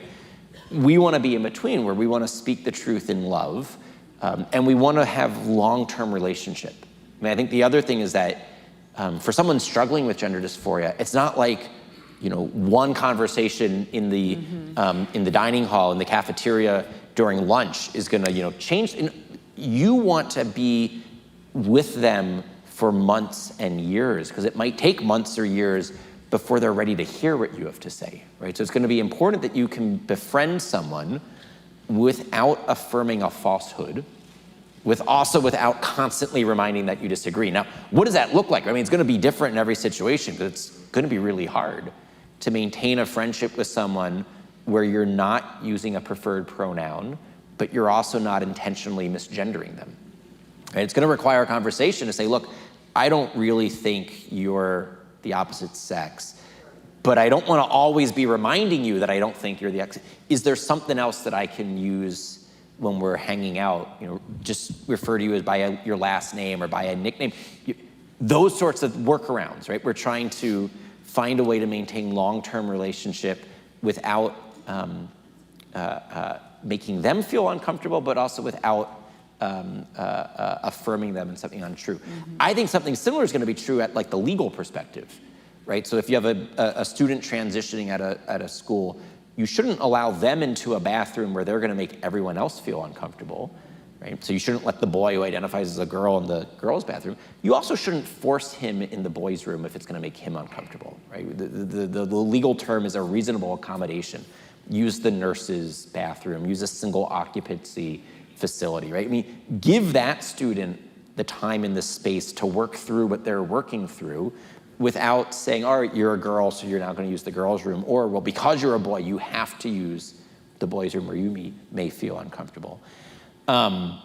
we want to be in between, where we want to speak the truth in love, and we want to have long-term relationship. I mean, I think the other thing is that for someone struggling with gender dysphoria, it's not like, one conversation in the dining hall, in the cafeteria during lunch is going to, change. You want to be with them for months and years, because it might take months or years before they're ready to hear what you have to say, right? So it's going to be important that you can befriend someone without affirming a falsehood, without constantly reminding that you disagree. Now, what does that look like? I mean, it's going to be different in every situation, but it's going to be really hard to maintain a friendship with someone where you're not using a preferred pronoun, but you're also not intentionally misgendering them. Right? It's going to require a conversation to say, look, I don't really think you're the opposite sex, but I don't want to always be reminding you that I don't think you're the X. Is there something else that I can use when we're hanging out? Just refer to you as by your last name or by a nickname. Those sorts of workarounds, right? We're trying to find a way to maintain long-term relationship without making them feel uncomfortable, but also without affirming them in something untrue. I think something similar is going to be true at like the legal perspective, right? So if you have a student transitioning at a school, you shouldn't allow them into a bathroom where they're going to make everyone else feel uncomfortable, right? So you shouldn't let the boy who identifies as a girl in the girls' bathroom. You also shouldn't force him in the boys' room if it's going to make him uncomfortable, right? The legal term is a reasonable accommodation. Use the nurse's bathroom. Use a single occupancy facility, right? I mean, give that student the time and the space to work through what they're working through without saying, all right, you're a girl, so you're now going to use the girls' room, or, well, because you're a boy, you have to use the boys' room where you may feel uncomfortable. All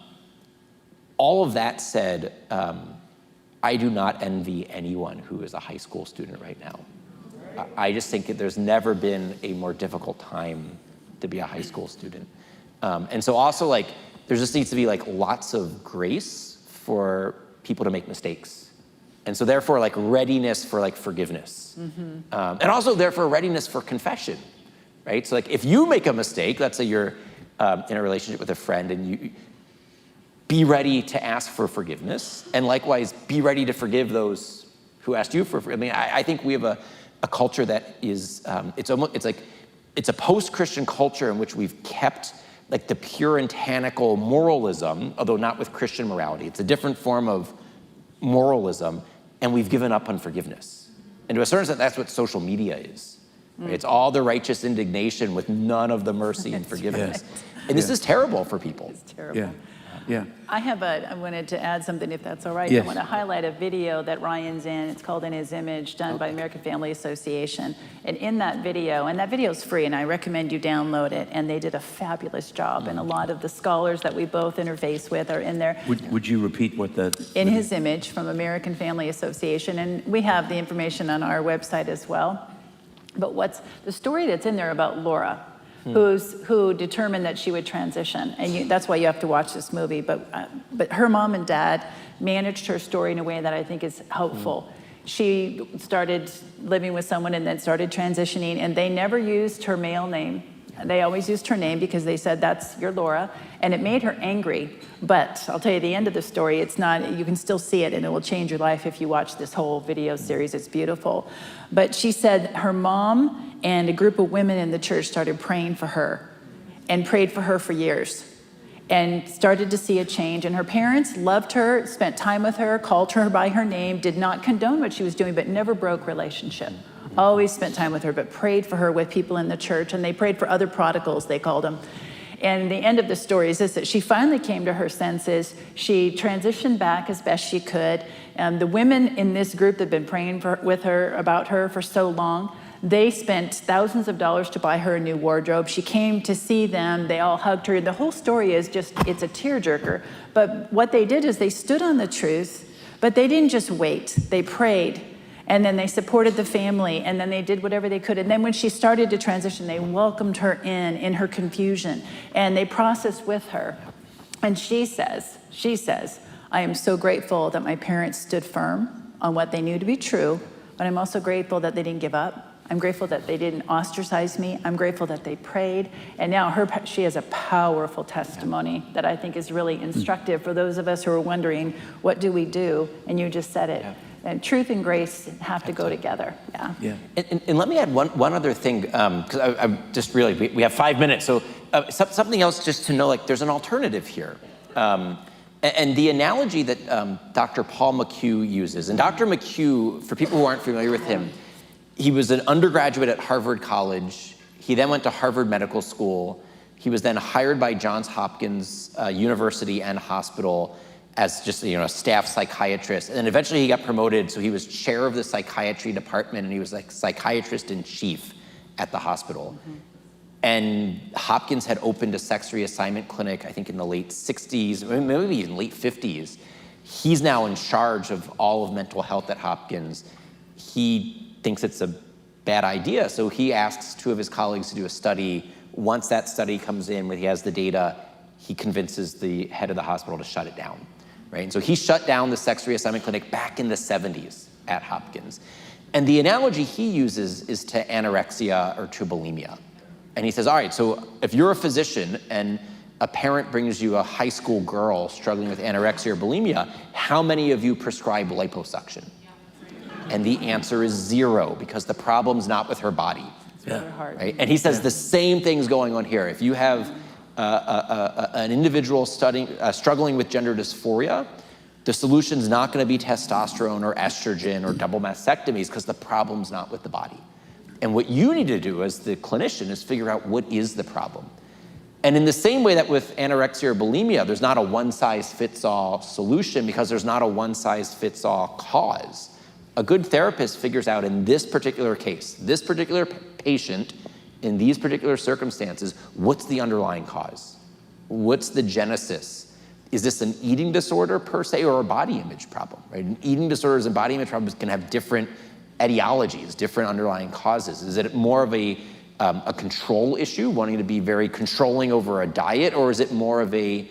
of that said, I do not envy anyone who is a high school student right now. I just think that there's never been a more difficult time to be a high school student. And so also, like, there just needs to be like lots of grace for people to make mistakes. And so therefore, like, readiness for like forgiveness. And also therefore readiness for confession, right? So like if you make a mistake, let's say you're in a relationship with a friend, and you be ready to ask for forgiveness, and likewise be ready to forgive those who asked you for. I mean, I think we have a culture that is it's a post-Christian culture in which we've kept like the puritanical moralism, although not with Christian morality. It's a different form of moralism, and we've given up on forgiveness. And to a certain extent, that's what social media is. Right? It's all the righteous indignation with none of the mercy and forgiveness. And this is terrible for people. It's terrible. Yeah. I wanted to add something, if that's all right. Yes. I want to highlight a video that Ryan's in. It's called In His Image, done by American Family Association. And in that video, and that video is free, and I recommend you download it, and they did a fabulous job. And a lot of the scholars that we both interface with are in there. Would you repeat what that? In His Image from American Family Association. And we have the information on our website as well. But what's the story that's in there about Laura, who determined that she would transition, and that's why you have to watch this movie. But her mom and dad managed her story in a way that I think is helpful. She started living with someone and then started transitioning, and they never used her male name. They always used her name because they said, that's your Laura, and it made her angry. But I'll tell you the end of the story, it's not, you can still see it, and it will change your life if you watch this whole video series. It's beautiful. But she said her mom and a group of women in the church started praying for her, and prayed for her for years, and started to see a change. And her parents loved her, spent time with her, called her by her name, did not condone what she was doing, but never broke relationship. Always spent time with her, but prayed for her with people in the church, and they prayed for other prodigals, they called them. And the end of the story is this, that she finally came to her senses. She transitioned back as best she could. The women in this group that had been praying with her about her for so long, they spent thousands of dollars to buy her a new wardrobe. She came to see them. They all hugged her. The whole story is just, it's a tearjerker. But what they did is they stood on the truth, but they didn't just wait. They prayed. And then they supported the family, and then they did whatever they could. And then when she started to transition, they welcomed her in her confusion, and they processed with her. And she says, I am so grateful that my parents stood firm on what they knew to be true, but I'm also grateful that they didn't give up. I'm grateful that they didn't ostracize me. I'm grateful that they prayed. And now she has a powerful testimony that I think is really instructive for those of us who are wondering, what do we do? And you just said it. And truth and grace have to go together. And let me add one other thing, because I just really, we have 5 minutes. So something else just to know, like there's an alternative here. And the analogy that Dr. Paul McHugh uses, and Dr. McHugh, for people who aren't familiar with him, he was an undergraduate at Harvard College. He then went to Harvard Medical School. He was then hired by Johns Hopkins University and Hospital as just a staff psychiatrist. And then eventually he got promoted, so he was chair of the psychiatry department, and he was like psychiatrist in chief at the hospital. And Hopkins had opened a sex reassignment clinic, I think in the late 60s, maybe even late 50s. He's now in charge of all of mental health at Hopkins. He thinks it's a bad idea, so he asks 2 of his colleagues to do a study. Once that study comes in, when he has the data, he convinces the head of the hospital to shut it down, right? And so he shut down the sex reassignment clinic back in the 70s at Hopkins. And the analogy he uses is to anorexia or to bulimia. And he says, all right, so if you're a physician and a parent brings you a high school girl struggling with anorexia or bulimia, how many of you prescribe liposuction? And the answer is 0, because the problem's not with her body. It's really hard. Right? And he says the same thing's going on here. If you have an individual struggling with gender dysphoria, the solution's not going to be testosterone or estrogen or double mastectomies, because the problem's not with the body. And what you need to do as the clinician is figure out what is the problem. And in the same way that with anorexia or bulimia, there's not a one-size-fits-all solution because there's not a one-size-fits-all cause. A good therapist figures out in this particular case, this particular patient, in these particular circumstances, what's the underlying cause? What's the genesis? Is this an eating disorder per se or a body image problem, right? And eating disorders and body image problems can have different etiologies, different underlying causes. Is it more of a control issue, wanting to be very controlling over a diet, or is it more of a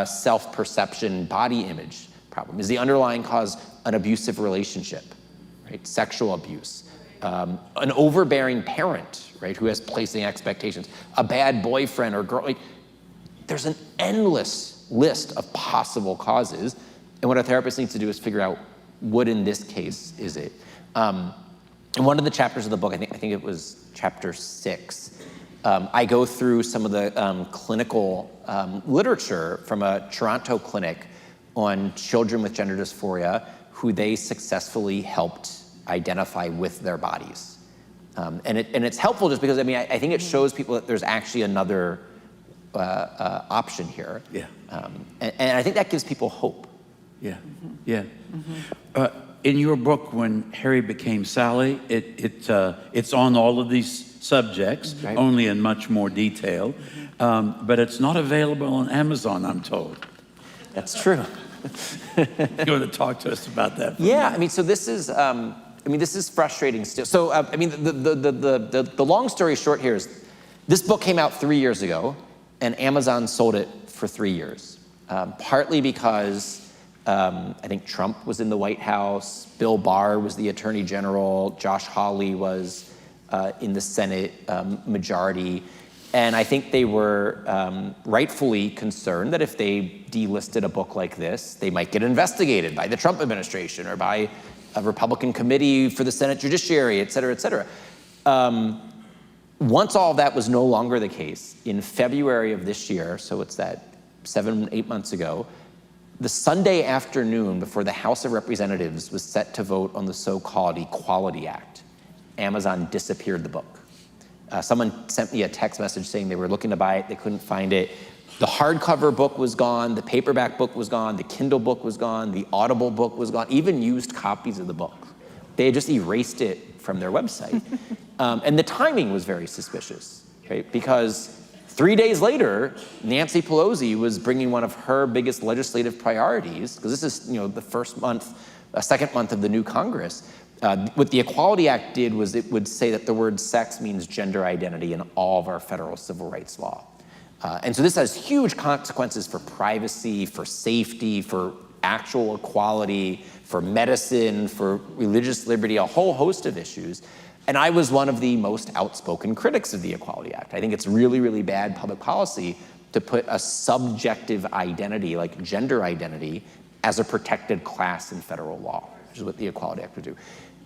self-perception body image problem? Is the underlying cause an abusive relationship, right? Sexual abuse, an overbearing parent, right, who has placing expectations, a bad boyfriend or girl. Like, there's an endless list of possible causes, and what a therapist needs to do is figure out what in this case is it. In one of the chapters of the book, I think it was chapter 6, I go through some of the clinical literature from a Toronto clinic on children with gender dysphoria who they successfully helped identify with their bodies. And it's helpful just because, I think it shows people that there's actually another option here. Yeah. And I think that gives people hope. Yeah, yeah. In your book, When Harry Became Sally, it's on all of these subjects, Right. only in much more detail, but it's not available on Amazon, I'm told. That's true. You want to talk to us about that? Yeah, so this is, this is frustrating still. So, the long story short here is, this book came out 3 years ago, and Amazon sold it for 3 years. Partly because I think Trump was in the White House, Bill Barr was the Attorney General, Josh Hawley was in the Senate majority. And I think they were rightfully concerned that if they delisted a book like this, they might get investigated by the Trump administration or by a Republican committee for the Senate Judiciary, et cetera, et cetera. Once all of that was no longer the case, in February of this year, so it's that 7-8 months ago, the Sunday afternoon before the House of Representatives was set to vote on the so-called Equality Act, Amazon disappeared the book. Someone sent me a text message saying they were looking to buy it, they couldn't find it. The hardcover book was gone, the paperback book was gone, the Kindle book was gone, the Audible book was gone, even used copies of the book. They had just erased it from their website. And the timing was very suspicious, right? Because 3 days later, Nancy Pelosi was bringing one of her biggest legislative priorities, because this is the second month of the new Congress. What the Equality Act did was it would say that the word sex means gender identity in all of our federal civil rights law. And so this has huge consequences for privacy, for safety, for actual equality, for medicine, for religious liberty, a whole host of issues. And I was one of the most outspoken critics of the Equality Act. I think it's really, really bad public policy to put a subjective identity, like gender identity, as a protected class in federal law, which is what the Equality Act would do.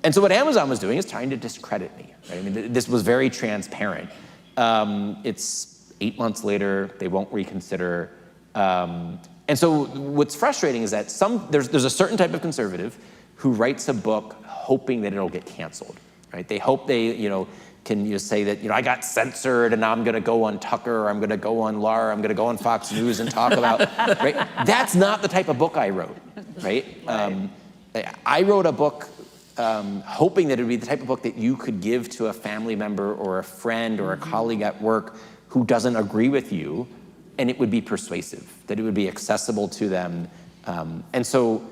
And so what Amazon was doing is trying to discredit me. Right? I mean, this was very transparent. It's 8 months later, they won't reconsider. And so what's frustrating is that there's a certain type of conservative who writes a book hoping that it'll get canceled, right? They hope they, can say that, I got censored and now I'm gonna go on Tucker, or I'm gonna go on Lar, I'm gonna go on Fox News and talk about, right? That's not the type of book I wrote, right? I wrote a book hoping that it would be the type of book that you could give to a family member or a friend or a colleague at work who doesn't agree with you, and it would be persuasive, that it would be accessible to them. And so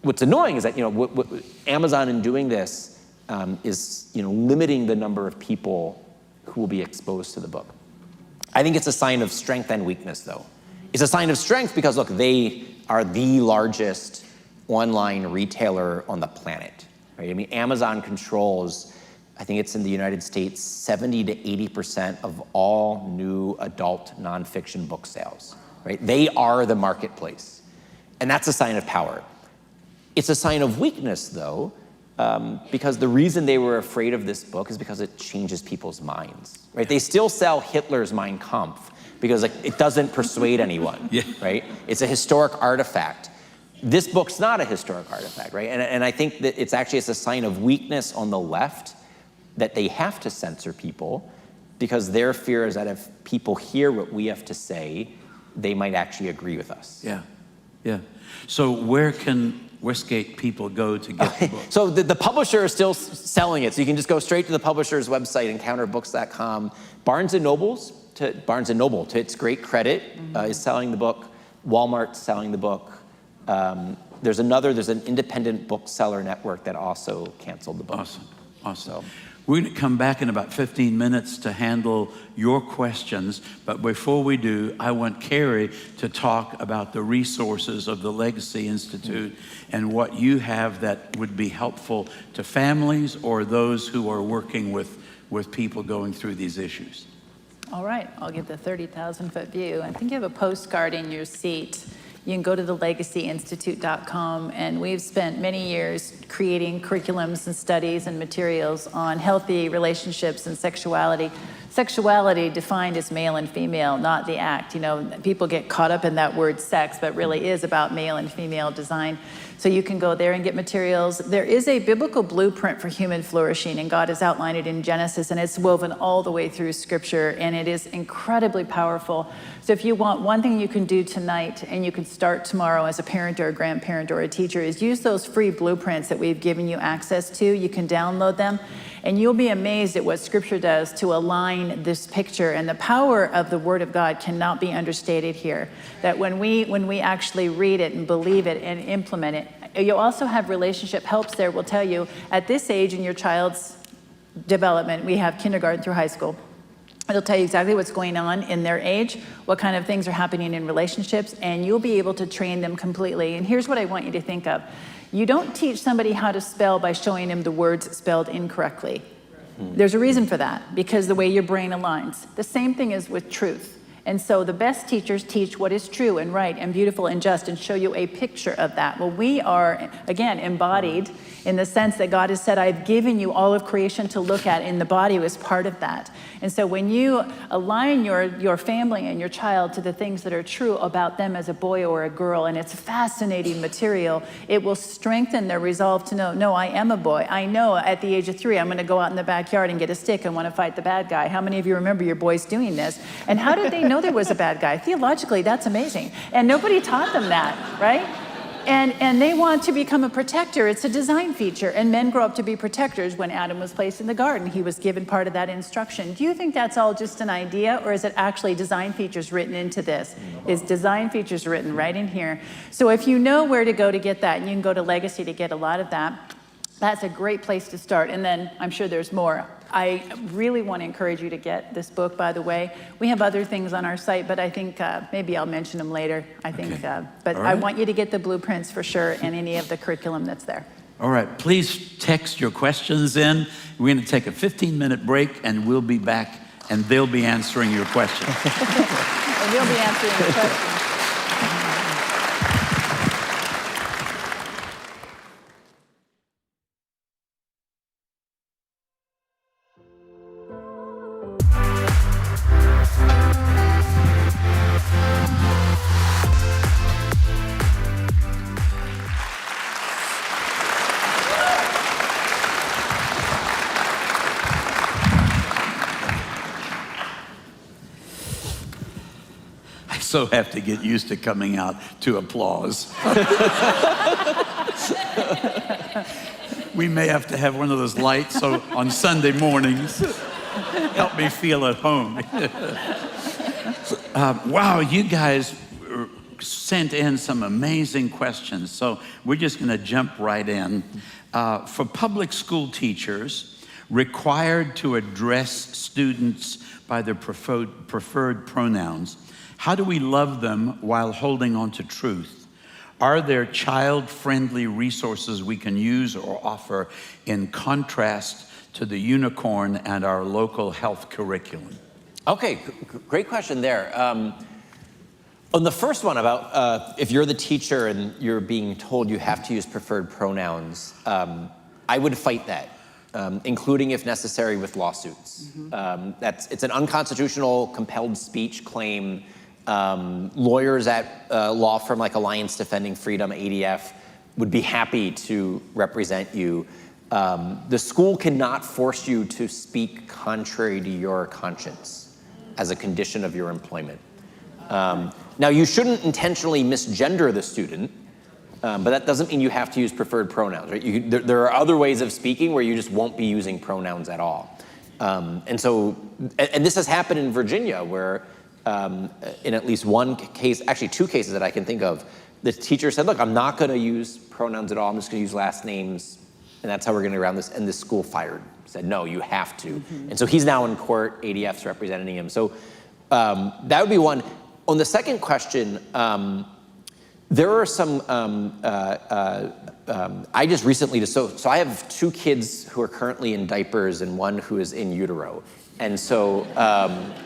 what's annoying is that what Amazon in doing this is limiting the number of people who will be exposed to the book. I think it's a sign of strength and weakness, though. It's a sign of strength because, look, they are the largest online retailer on the planet, right? I mean, Amazon controls, I think it's in the United States, 70 to 80% of all new adult nonfiction book sales, right? They are the marketplace. And that's a sign of power. It's a sign of weakness, though, because the reason they were afraid of this book is because it changes people's minds, right? They still sell Hitler's Mein Kampf because it doesn't persuade anyone, right? It's a historic artifact. This book's not a historic artifact, right? And I think that it's a sign of weakness on the left that they have to censor people because their fear is that if people hear what we have to say, they might actually agree with us. Yeah. So where can Westgate people go to get the book? So the publisher is still selling it. So you can just go straight to the publisher's website, encounterbooks.com. Barnes & Noble, to its great credit, is selling the book. Walmart's selling the book. There's an independent bookseller network that also canceled the book. Awesome. So, we're going to come back in about 15 minutes to handle your questions. But before we do, I want Carrie to talk about the resources of the Legacy Institute and what you have that would be helpful to families or those who are working with people going through these issues. All right, I'll give the 30,000-foot view. I think you have a postcard in your seat. You can go to thelegacyinstitute.com, and we've spent many years creating curriculums and studies and materials on healthy relationships and sexuality. Sexuality defined as male and female, not the act. People get caught up in that word sex, but really is about male and female design. So you can go there and get materials. There is a biblical blueprint for human flourishing, and God has outlined it in Genesis, and it's woven all the way through Scripture, and it is incredibly powerful. So if you want one thing you can do tonight, and you can start tomorrow as a parent or a grandparent or a teacher, is use those free blueprints that we've given you access to. You can download them, and you'll be amazed at what Scripture does to align this picture. And the power of the Word of God cannot be understated here. That when we actually read it and believe it and implement it, you'll also have relationship helps there. Will tell you at this age in your child's development, we have kindergarten through high school. It'll tell you exactly what's going on in their age, what kind of things are happening in relationships, and you'll be able to train them completely. And here's what I want you to think of. You don't teach somebody how to spell by showing them the words spelled incorrectly. There's a reason for that, because the way your brain aligns. The same thing is with truth. And so the best teachers teach what is true and right and beautiful and just and show you a picture of that. Well, we are, again, embodied in the sense that God has said, I've given you all of creation to look at, and the body was part of that. And so when you align your family and your child to the things that are true about them as a boy or a girl, and it's fascinating material, it will strengthen their resolve to know, no, I am a boy. I know at the age of 3, I'm going to go out in the backyard and get a stick and want to fight the bad guy. How many of you remember your boys doing this? And how did they know there was a bad guy? Theologically, that's amazing. And nobody taught them that, right? And they want to become a protector. It's a design feature. And men grow up to be protectors. When Adam was placed in the garden, he was given part of that instruction. Do you think that's all just an idea, or is it actually design features written into this? Is design features written right in here? So if you know where to go to get that, and you can go to Legacy to get a lot of that, that's a great place to start. And then I'm sure there's more. I really want to encourage you to get this book, by the way. We have other things on our site, but I think maybe I'll mention them later. But right. I want you to get the blueprints for sure and any of the curriculum that's there. All right, please text your questions in. We're going to take a 15-minute break, and we'll be back, and they'll be answering your questions. And you'll be answering the questions. So have to get used to coming out to applause. We may have to have one of those lights on Sunday mornings. Help me feel at home. Wow, you guys sent in some amazing questions. So we're just going to jump right in. For public school teachers required to address students by their preferred pronouns, how do we love them while holding on to truth? Are there child-friendly resources we can use or offer in contrast to the unicorn and our local health curriculum? Okay, great question there. On the first one about if you're the teacher and you're being told you have to use preferred pronouns, I would fight that, including if necessary with lawsuits. It's an unconstitutional compelled speech claim. Lawyers at law firm like Alliance Defending Freedom, ADF, would be happy to represent you. The school cannot force you to speak contrary to your conscience as a condition of your employment. Now, you shouldn't intentionally misgender the student, but that doesn't mean you have to use preferred pronouns, right? There are other ways of speaking where you just won't be using pronouns at all. And this has happened in Virginia where in at least one case, actually two cases that I can think of, the teacher said, look, I'm not going to use pronouns at all. I'm just going to use last names, and that's how we're going to get around this. And the school fired, said, no, you have to. And so he's now in court. ADF's representing him. So that would be one. On the second question, there are some, I just recently, so I have two kids who are currently in diapers and one who is in utero. And so,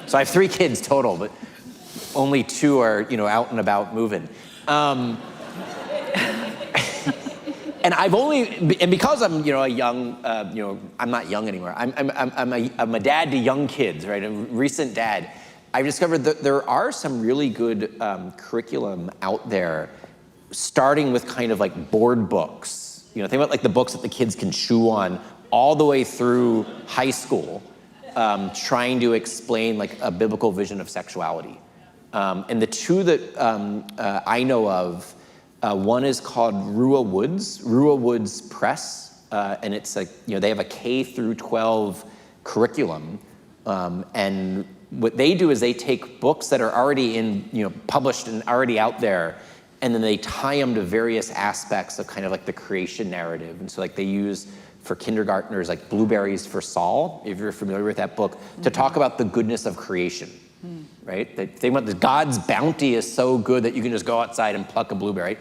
so I have three kids total, but only two are, out and about moving. And because I'm, a young, I'm not young anymore. I'm a dad to young kids, right? A recent dad. I've discovered that there are some really good curriculum out there, starting with kind of like board books. Think about like the books that the kids can chew on all the way through high school. Trying to explain like a biblical vision of sexuality. And the two that I know of, one is called Rowlands Press, and it's like, they have a K through 12 curriculum. And what they do is they take books that are already published and already out there, and then they tie them to various aspects of kind of like the creation narrative. And so like they use, for kindergartners, like Blueberries for Saul, if you're familiar with that book, to talk about the goodness of creation, right? They think about God's bounty is so good that you can just go outside and pluck a blueberry.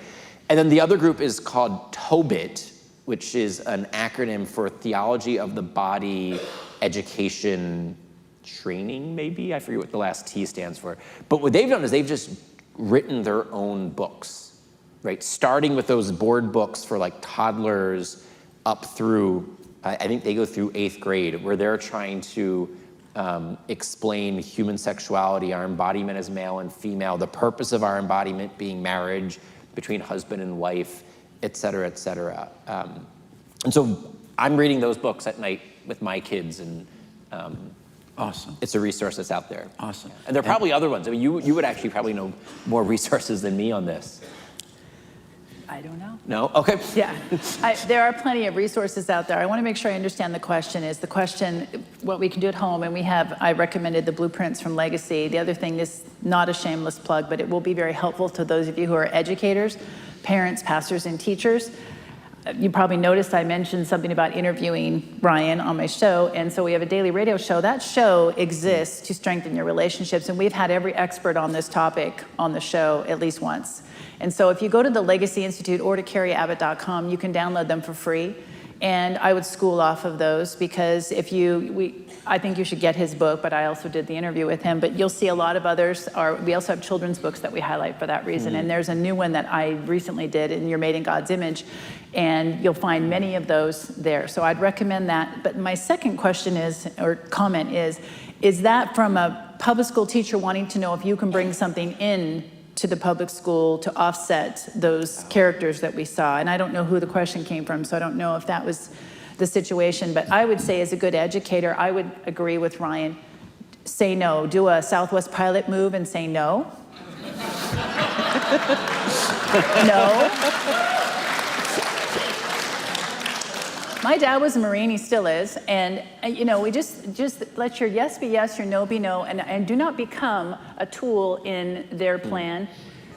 And then the other group is called TOBIT, which is an acronym for Theology of the Body Education Training, maybe? I forget what the last T stands for. But what they've done is they've just written their own books, right? Starting with those board books for like toddlers, up through, I think they go through 8th grade, where they're trying to explain human sexuality, our embodiment as male and female, the purpose of our embodiment being marriage between husband and wife, et cetera, et cetera. And so I'm reading those books at night with my kids, and awesome. It's a resource that's out there. Awesome. And there are probably other ones. I mean, you would actually probably know more resources than me on this. I don't know. No? Okay. Yeah, there are plenty of resources out there. I want to make sure I understand the question. Is the question what we can do at home? And I recommended the blueprints from Legacy. The other thing is not a shameless plug, but it will be very helpful to those of you who are educators, parents, pastors, and teachers. you probably noticed I mentioned something about interviewing Ryan on my show, and so we have a daily radio show. That show exists to strengthen your relationships, and we've had every expert on this topic on the show at least once. And so if you go to the Legacy Institute or to carrieabbott.com, you can download them for free. And I would school off of those, because I think you should get his book, but I also did the interview with him. But you'll see a lot of others we also have children's books that we highlight for that reason. And there's a new one that I recently did, in You're Made in God's Image, and you'll find many of those there. So I'd recommend that. But my second question comment is that from a public school teacher wanting to know if you can bring something in to the public school to offset those characters that we saw? And I don't know who the question came from, so I don't know if that was the situation. But I would say, as a good educator, I would agree with Ryan. Say no. Do a Southwest pilot move and say no. No. My dad was a Marine, he still is, and we just let your yes be yes, your no be no, and do not become a tool in their plan.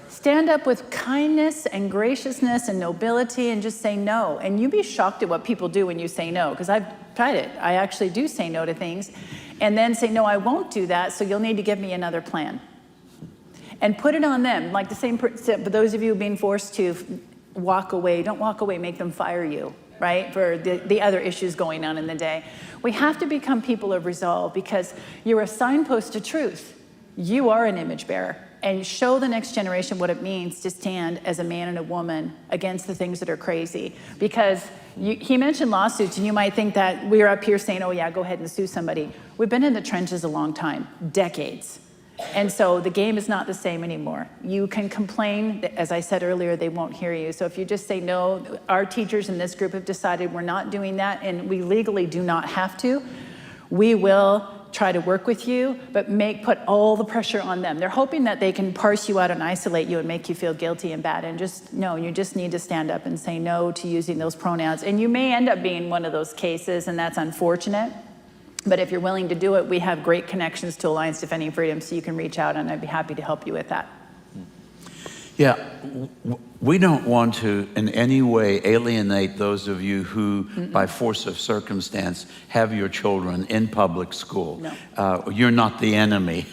Stand up with kindness and graciousness and nobility and just say no. And you'd be shocked at what people do when you say no, because I've tried it. I actually do say no to things, and then say, no, I won't do that, so you'll need to give me another plan. And put it on them, like the same, for those of you being forced to walk away, don't walk away, make them fire you. Right, for the other issues going on in the day. We have to become people of resolve, because you're a signpost to truth. You are an image bearer, and show the next generation what it means to stand as a man and a woman against the things that are crazy. Because he mentioned lawsuits, and you might think that we're up here saying, oh yeah, go ahead and sue somebody. We've been in the trenches a long time, decades. And so the game is not the same anymore. You can complain, as I said earlier, they won't hear you. So if you just say no, our teachers in this group have decided we're not doing that, and we legally do not have to, we will try to work with you, but put all the pressure on them. They're hoping that they can parse you out and isolate you and make you feel guilty and bad. And you just need to stand up and say no to using those pronouns. And you may end up being one of those cases, and that's unfortunate. But if you're willing to do it, we have great connections to Alliance Defending Freedom, so you can reach out, and I'd be happy to help you with that. Yeah, we don't want to in any way alienate those of you who, by force of circumstance, have your children in public school. No. You're not the enemy.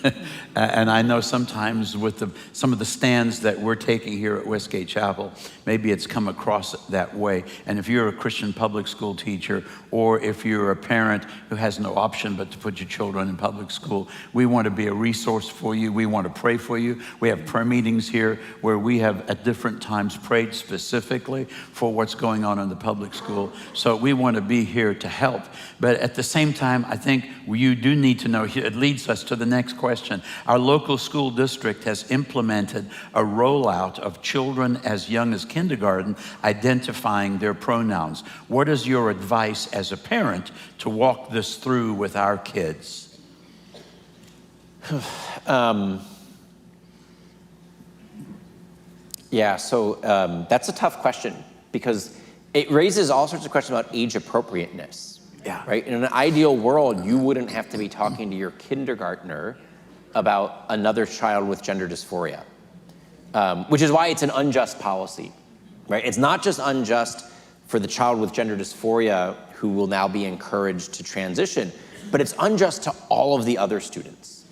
And I know sometimes with some of the stands that we're taking here at Westgate Chapel, maybe it's come across that way. And if you're a Christian public school teacher, or if you're a parent who has no option but to put your children in public school, we want to be a resource for you. We want to pray for you. We have prayer meetings here where we have at different times prayed specifically for what's going on in the public school. So we want to be here to help. But at the same time, I think you do need to know, it leads us to the next question. Our local school district has implemented a rollout of children as young as kindergarten identifying their pronouns. What is your advice as a parent to walk this through with our kids? Yeah, so that's a tough question, because it raises all sorts of questions about age appropriateness. Yeah. Right? In an ideal world, you wouldn't have to be talking to your kindergartner about another child with gender dysphoria, which is why it's an unjust policy. Right? It's not just unjust for the child with gender dysphoria who will now be encouraged to transition, but it's unjust to all of the other students,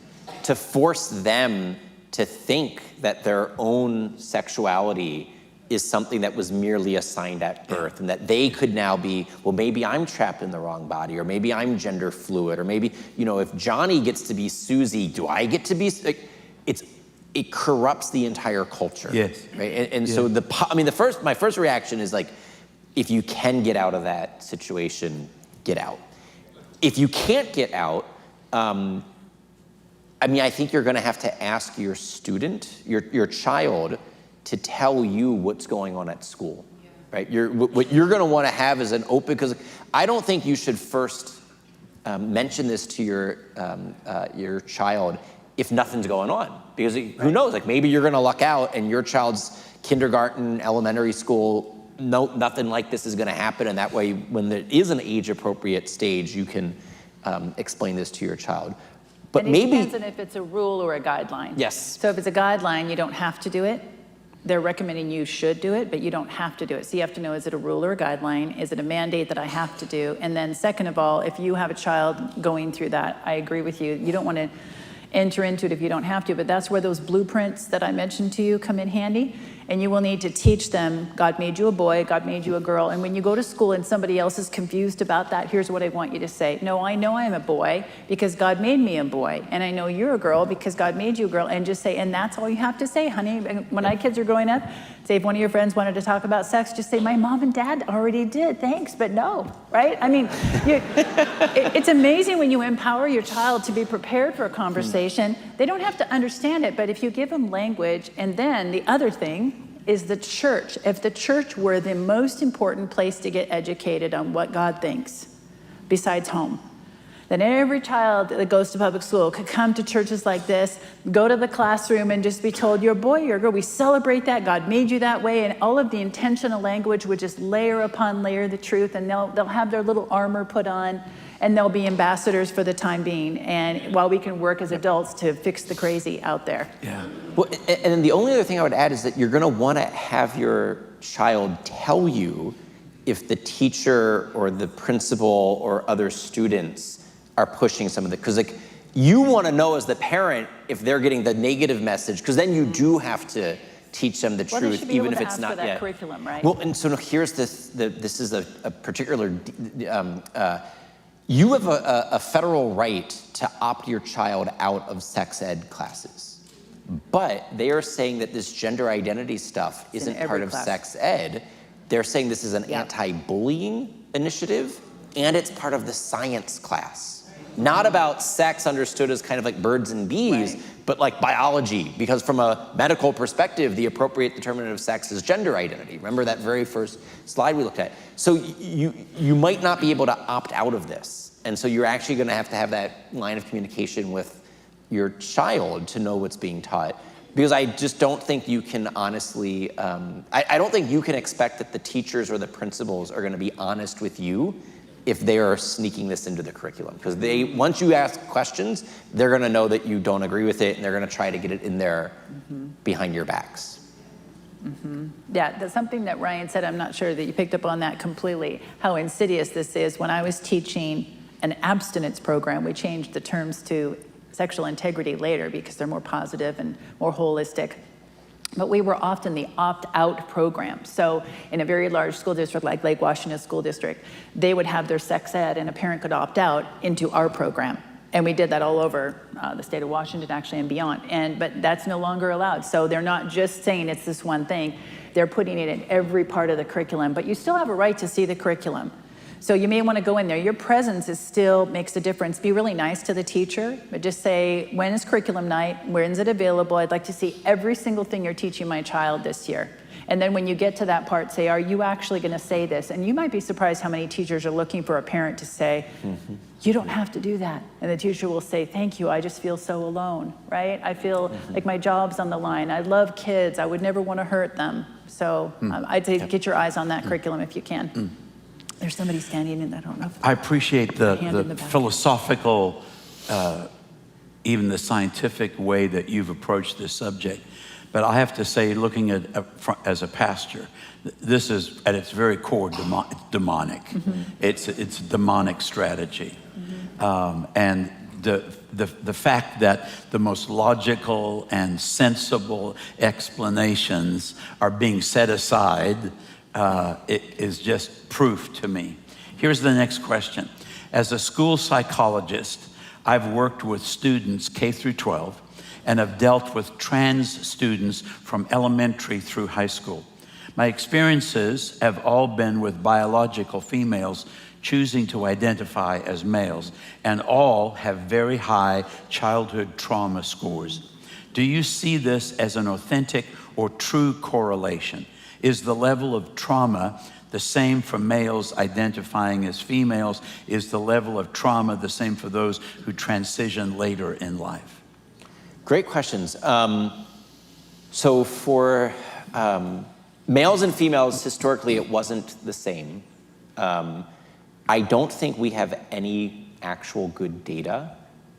to force them to think that their own sexuality is something that was merely assigned at birth, and that they could now be, well, maybe I'm trapped in the wrong body, or maybe I'm gender fluid, or maybe, if Johnny gets to be Susie, do I get to be? It corrupts the entire culture. Yes. Right? And so my first reaction is like, if you can get out of that situation, get out. If you can't get out, I think you're going to have to ask your student, your child, to tell you what's going on at school, right? What you're going to want to have is an open, because I don't think you should first mention this to your child if nothing's going on, because who knows? Like maybe you're going to luck out, and your child's kindergarten, elementary school, nothing like this is going to happen, and that way, when there is an age-appropriate stage, you can explain this to your child. But and it depends on if it's a rule or a guideline. Yes. So if it's a guideline, you don't have to do it. they're recommending you should do it, but you don't have to do it. So you have to know, is it a rule or a guideline? Is it a mandate that I have to do? And then second of all, if you have a child going through that, I agree with you. You don't want to enter into it if you don't have to, but that's where those blueprints that I mentioned to you come in handy. And you will need to teach them, God made you a boy, God made you a girl. And when you go to school and somebody else is confused about that, here's what I want you to say. No, I know I'm a boy because God made me a boy. And I know you're a girl because God made you a girl. And just say, and that's all you have to say, honey. When my kids are growing up, say if one of your friends wanted to talk about sex, just say, my mom and dad already did, thanks, but no, right? I mean, it's amazing when you empower your child to be prepared for a conversation. They don't have to understand it, but if you give them language, and then the other thing is the church. If the church were the most important place to get educated on what God thinks, besides home, then every child that goes to public school could come to churches like this, go to the classroom and just be told, you're a boy, you're a girl, we celebrate that, God made you that way, and all of the intentional language would just layer upon layer the truth, and they'll have their little armor put on, and they'll be ambassadors for the time being, and while we can work as adults to fix the crazy out there. Yeah. Well, and then the only other thing I would add is that you're going to want to have your child tell you if the teacher or the principal or other students are pushing some of the, because like you want to know as the parent if they're getting the negative message, because then you do have to teach them the Well, they truth, should be even able if to it's ask not for that yet. curriculum, right? Well, and so here's this. This is a particular. You have a federal right to opt your child out of sex ed classes, but they are saying that this gender identity stuff isn't part of sex ed. They're saying this is an anti-bullying initiative, and it's part of the science class. Not about sex understood as kind of like birds and bees, but like biology, because from a medical perspective, the appropriate determinant of sex is gender identity. Remember that very first slide we looked at? So you might not be able to opt out of this. And so you're actually gonna have to have that line of communication with your child to know what's being taught. Because I just don't think you can honestly, I don't think you can expect that the teachers or the principals are gonna be honest with you if they are sneaking this into the curriculum. Because once you ask questions, they're gonna know that you don't agree with it, and they're gonna try to get it in there behind your backs. Yeah, that's something that Ryan said. I'm not sure that you picked up on that completely, how insidious this is. When I was teaching an abstinence program, we changed the terms to sexual integrity later because they're more positive and more holistic. But we were often the opt-out program. So in a very large school district like Lake Washington School District, they would have their sex ed and a parent could opt out into our program. And we did that all over the state of Washington actually and beyond. But that's no longer allowed. So they're not just saying it's this one thing. They're putting it in every part of the curriculum. But you still have a right to see the curriculum. So you may want to go in there. Your presence still makes a difference. Be really nice to the teacher, but just say, when is curriculum night? When is it available? I'd like to see every single thing you're teaching my child this year. And then when you get to that part, say, are you actually going to say this? And you might be surprised how many teachers are looking for a parent to say, you don't have to do that. And the teacher will say, thank you, I just feel so alone, right? I feel like my job's on the line. I love kids. I would never want to hurt them. So I'd say get your eyes on that curriculum if you can. There's somebody standing in, I don't know. I appreciate the philosophical, even the scientific way that you've approached this subject. But I have to say, looking at as a pastor, this is at its very core demonic. It's a demonic strategy. And the fact that the most logical and sensible explanations are being set aside, it is just proof to me. Here's the next question. As a school psychologist, I've worked with students K through 12 and have dealt with trans students from elementary through high school. My experiences have all been with biological females choosing to identify as males, and all have very high childhood trauma scores. Do you see this as an authentic or true correlation? Is the level of trauma the same for males identifying as females? Is the level of trauma the same for those who transition later in life? Great questions. So for males and females, historically, it wasn't the same. I don't think we have any actual good data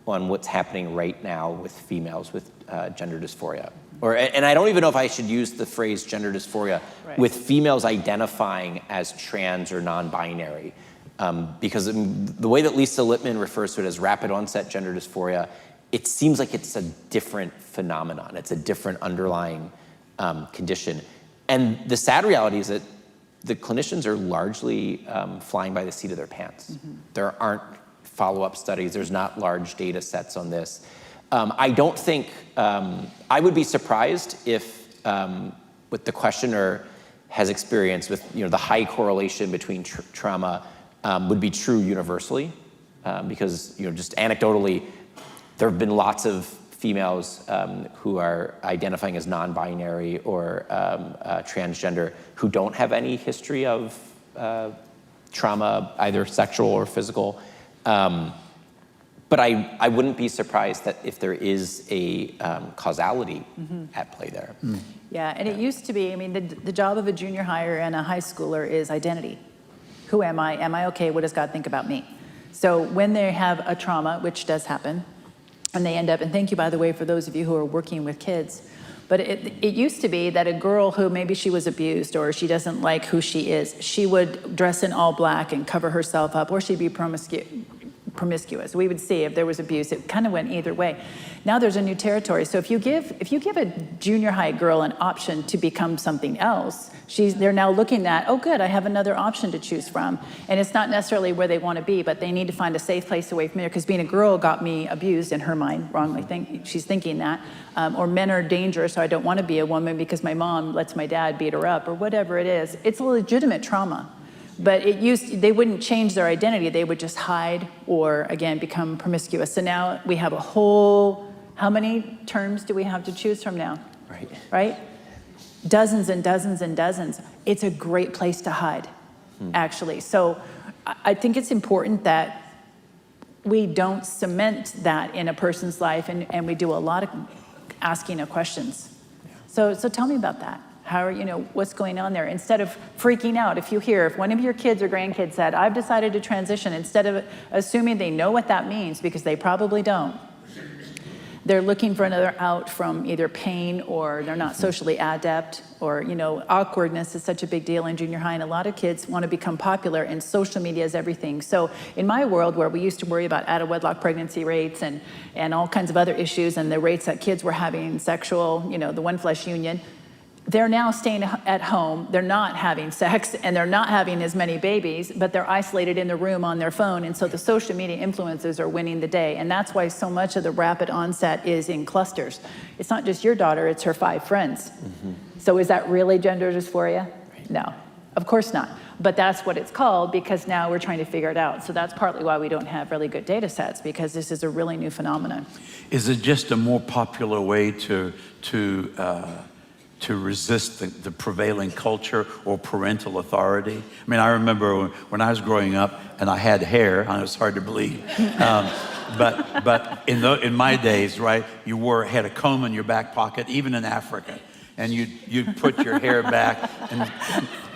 on what's happening right now with females with gender dysphoria. and I don't even know if I should use the phrase gender dysphoria with females identifying as trans or non-binary. Because the way that Lisa Lippman refers to it as rapid onset gender dysphoria, it seems like it's a different phenomenon. It's a different underlying condition. And the sad reality is that the clinicians are largely flying by the seat of their pants. There aren't follow-up studies. There's not large data sets on this. I don't think, I would be surprised if what the questioner has experienced with the high correlation between trauma would be true universally, because just anecdotally, there have been lots of females who are identifying as non-binary or transgender who don't have any history of trauma, either sexual or physical. But I wouldn't be surprised that if there is a causality at play there. Yeah, and it used to be, I mean, the job of a junior higher and a high schooler is identity. Who am I? Am I okay? What does God think about me? So when they have a trauma, which does happen, and they end up, and thank you, by the way, for those of you who are working with kids, but it used to be that a girl who maybe she was abused or she doesn't like who she is, she would dress in all black and cover herself up, or she'd be promiscuous. We would see if there was abuse. It kind of went either way. Now there's a new territory. So if you give a junior high girl an option to become something else, they're now looking at, oh good, I have another option to choose from. And it's not necessarily where they want to be, but they need to find a safe place away from there, because being a girl got me abused in her mind, wrongly. She's thinking that. Or men are dangerous, so I don't want to be a woman because my mom lets my dad beat her up, or whatever it is. It's a legitimate trauma. But they wouldn't change their identity. They would just hide or, again, become promiscuous. So now we have a whole, how many terms do we have to choose from now? Right? Dozens and dozens and dozens. It's a great place to hide, actually. So I think it's important that we don't cement that in a person's life, and we do a lot of asking of questions. So tell me about that. How are, what's going on there? Instead of freaking out, if one of your kids or grandkids said, I've decided to transition, instead of assuming they know what that means, because they probably don't, they're looking for another out from either pain, or they're not socially adept, or, awkwardness is such a big deal in junior high, and a lot of kids want to become popular, and social media is everything. So in my world, where we used to worry about out-of-wedlock pregnancy rates and all kinds of other issues, and the rates that kids were having sexual, the one-flesh union, they're now staying at home, they're not having sex, and they're not having as many babies, but they're isolated in the room on their phone, and so the social media influencers are winning the day, and that's why so much of the rapid onset is in clusters. It's not just your daughter, it's her 5 friends. So is that really gender dysphoria? No, of course not. But that's what it's called, because now we're trying to figure it out. So that's partly why we don't have really good data sets, because this is a really new phenomenon. Is it just a more popular way to resist the prevailing culture or parental authority? I mean, I remember when I was growing up and I had hair, and it was hard to believe. But in my days, right, you had a comb in your back pocket, even in Africa, and you'd put your hair back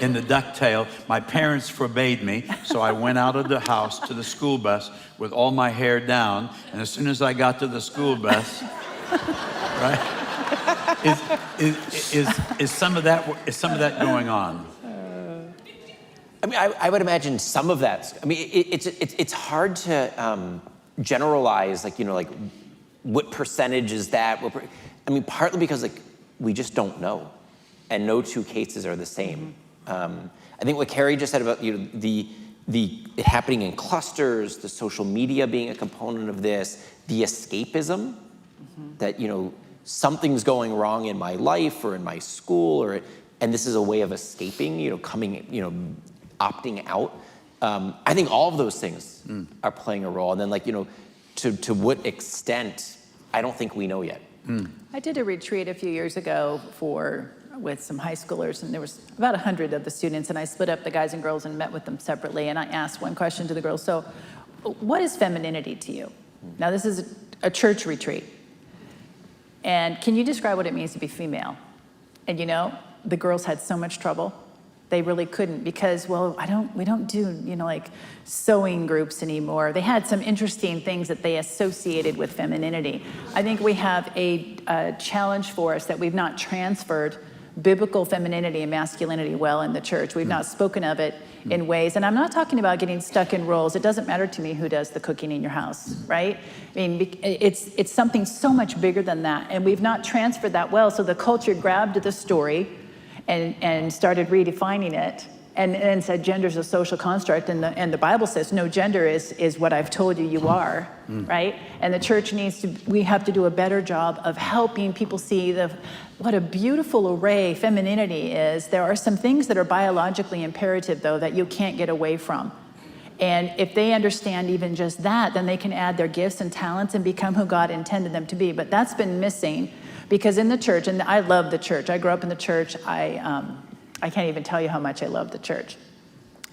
in the ducktail. My parents forbade me, so I went out of the house to the school bus with all my hair down, and as soon as I got to the school bus, right? Is some of that going on? I mean, I would imagine some of that. I mean, it's hard to generalize, like what percentage is that? I mean, partly because we just don't know, and no two cases are the same. I think what Carrie just said about it happening in clusters, the social media being a component of this, the escapism that something's going wrong in my life or in my school, and this is a way of escaping, opting out. I think all of those things are playing a role. And then to what extent, I don't think we know yet. I did a retreat a few years ago with some high schoolers, and there was about 100 of the students, and I split up the guys and girls and met with them separately, and I asked one question to the girls. So what is femininity to you? Now, this is a church retreat. And can you describe what it means to be female? And the girls had so much trouble. They really couldn't because, well, we don't do, like sewing groups anymore. They had some interesting things that they associated with femininity. I think we have a challenge for us that we've not transferred biblical femininity and masculinity well in the church. We've not spoken of it in ways, and I'm not talking about getting stuck in roles. It doesn't matter to me who does the cooking in your house, right? I mean, it's something so much bigger than that, and we've not transferred that well, so the culture grabbed the story and started redefining it and said gender's a social construct, and the Bible says no, gender is what I've told you are, right? And the church we have to do a better job of helping people see what a beautiful array femininity is. There are some things that are biologically imperative, though, that you can't get away from. And if they understand even just that, then they can add their gifts and talents and become who God intended them to be. But that's been missing because in the church, and I love the church. I grew up in the church. I can't even tell you how much I love the church.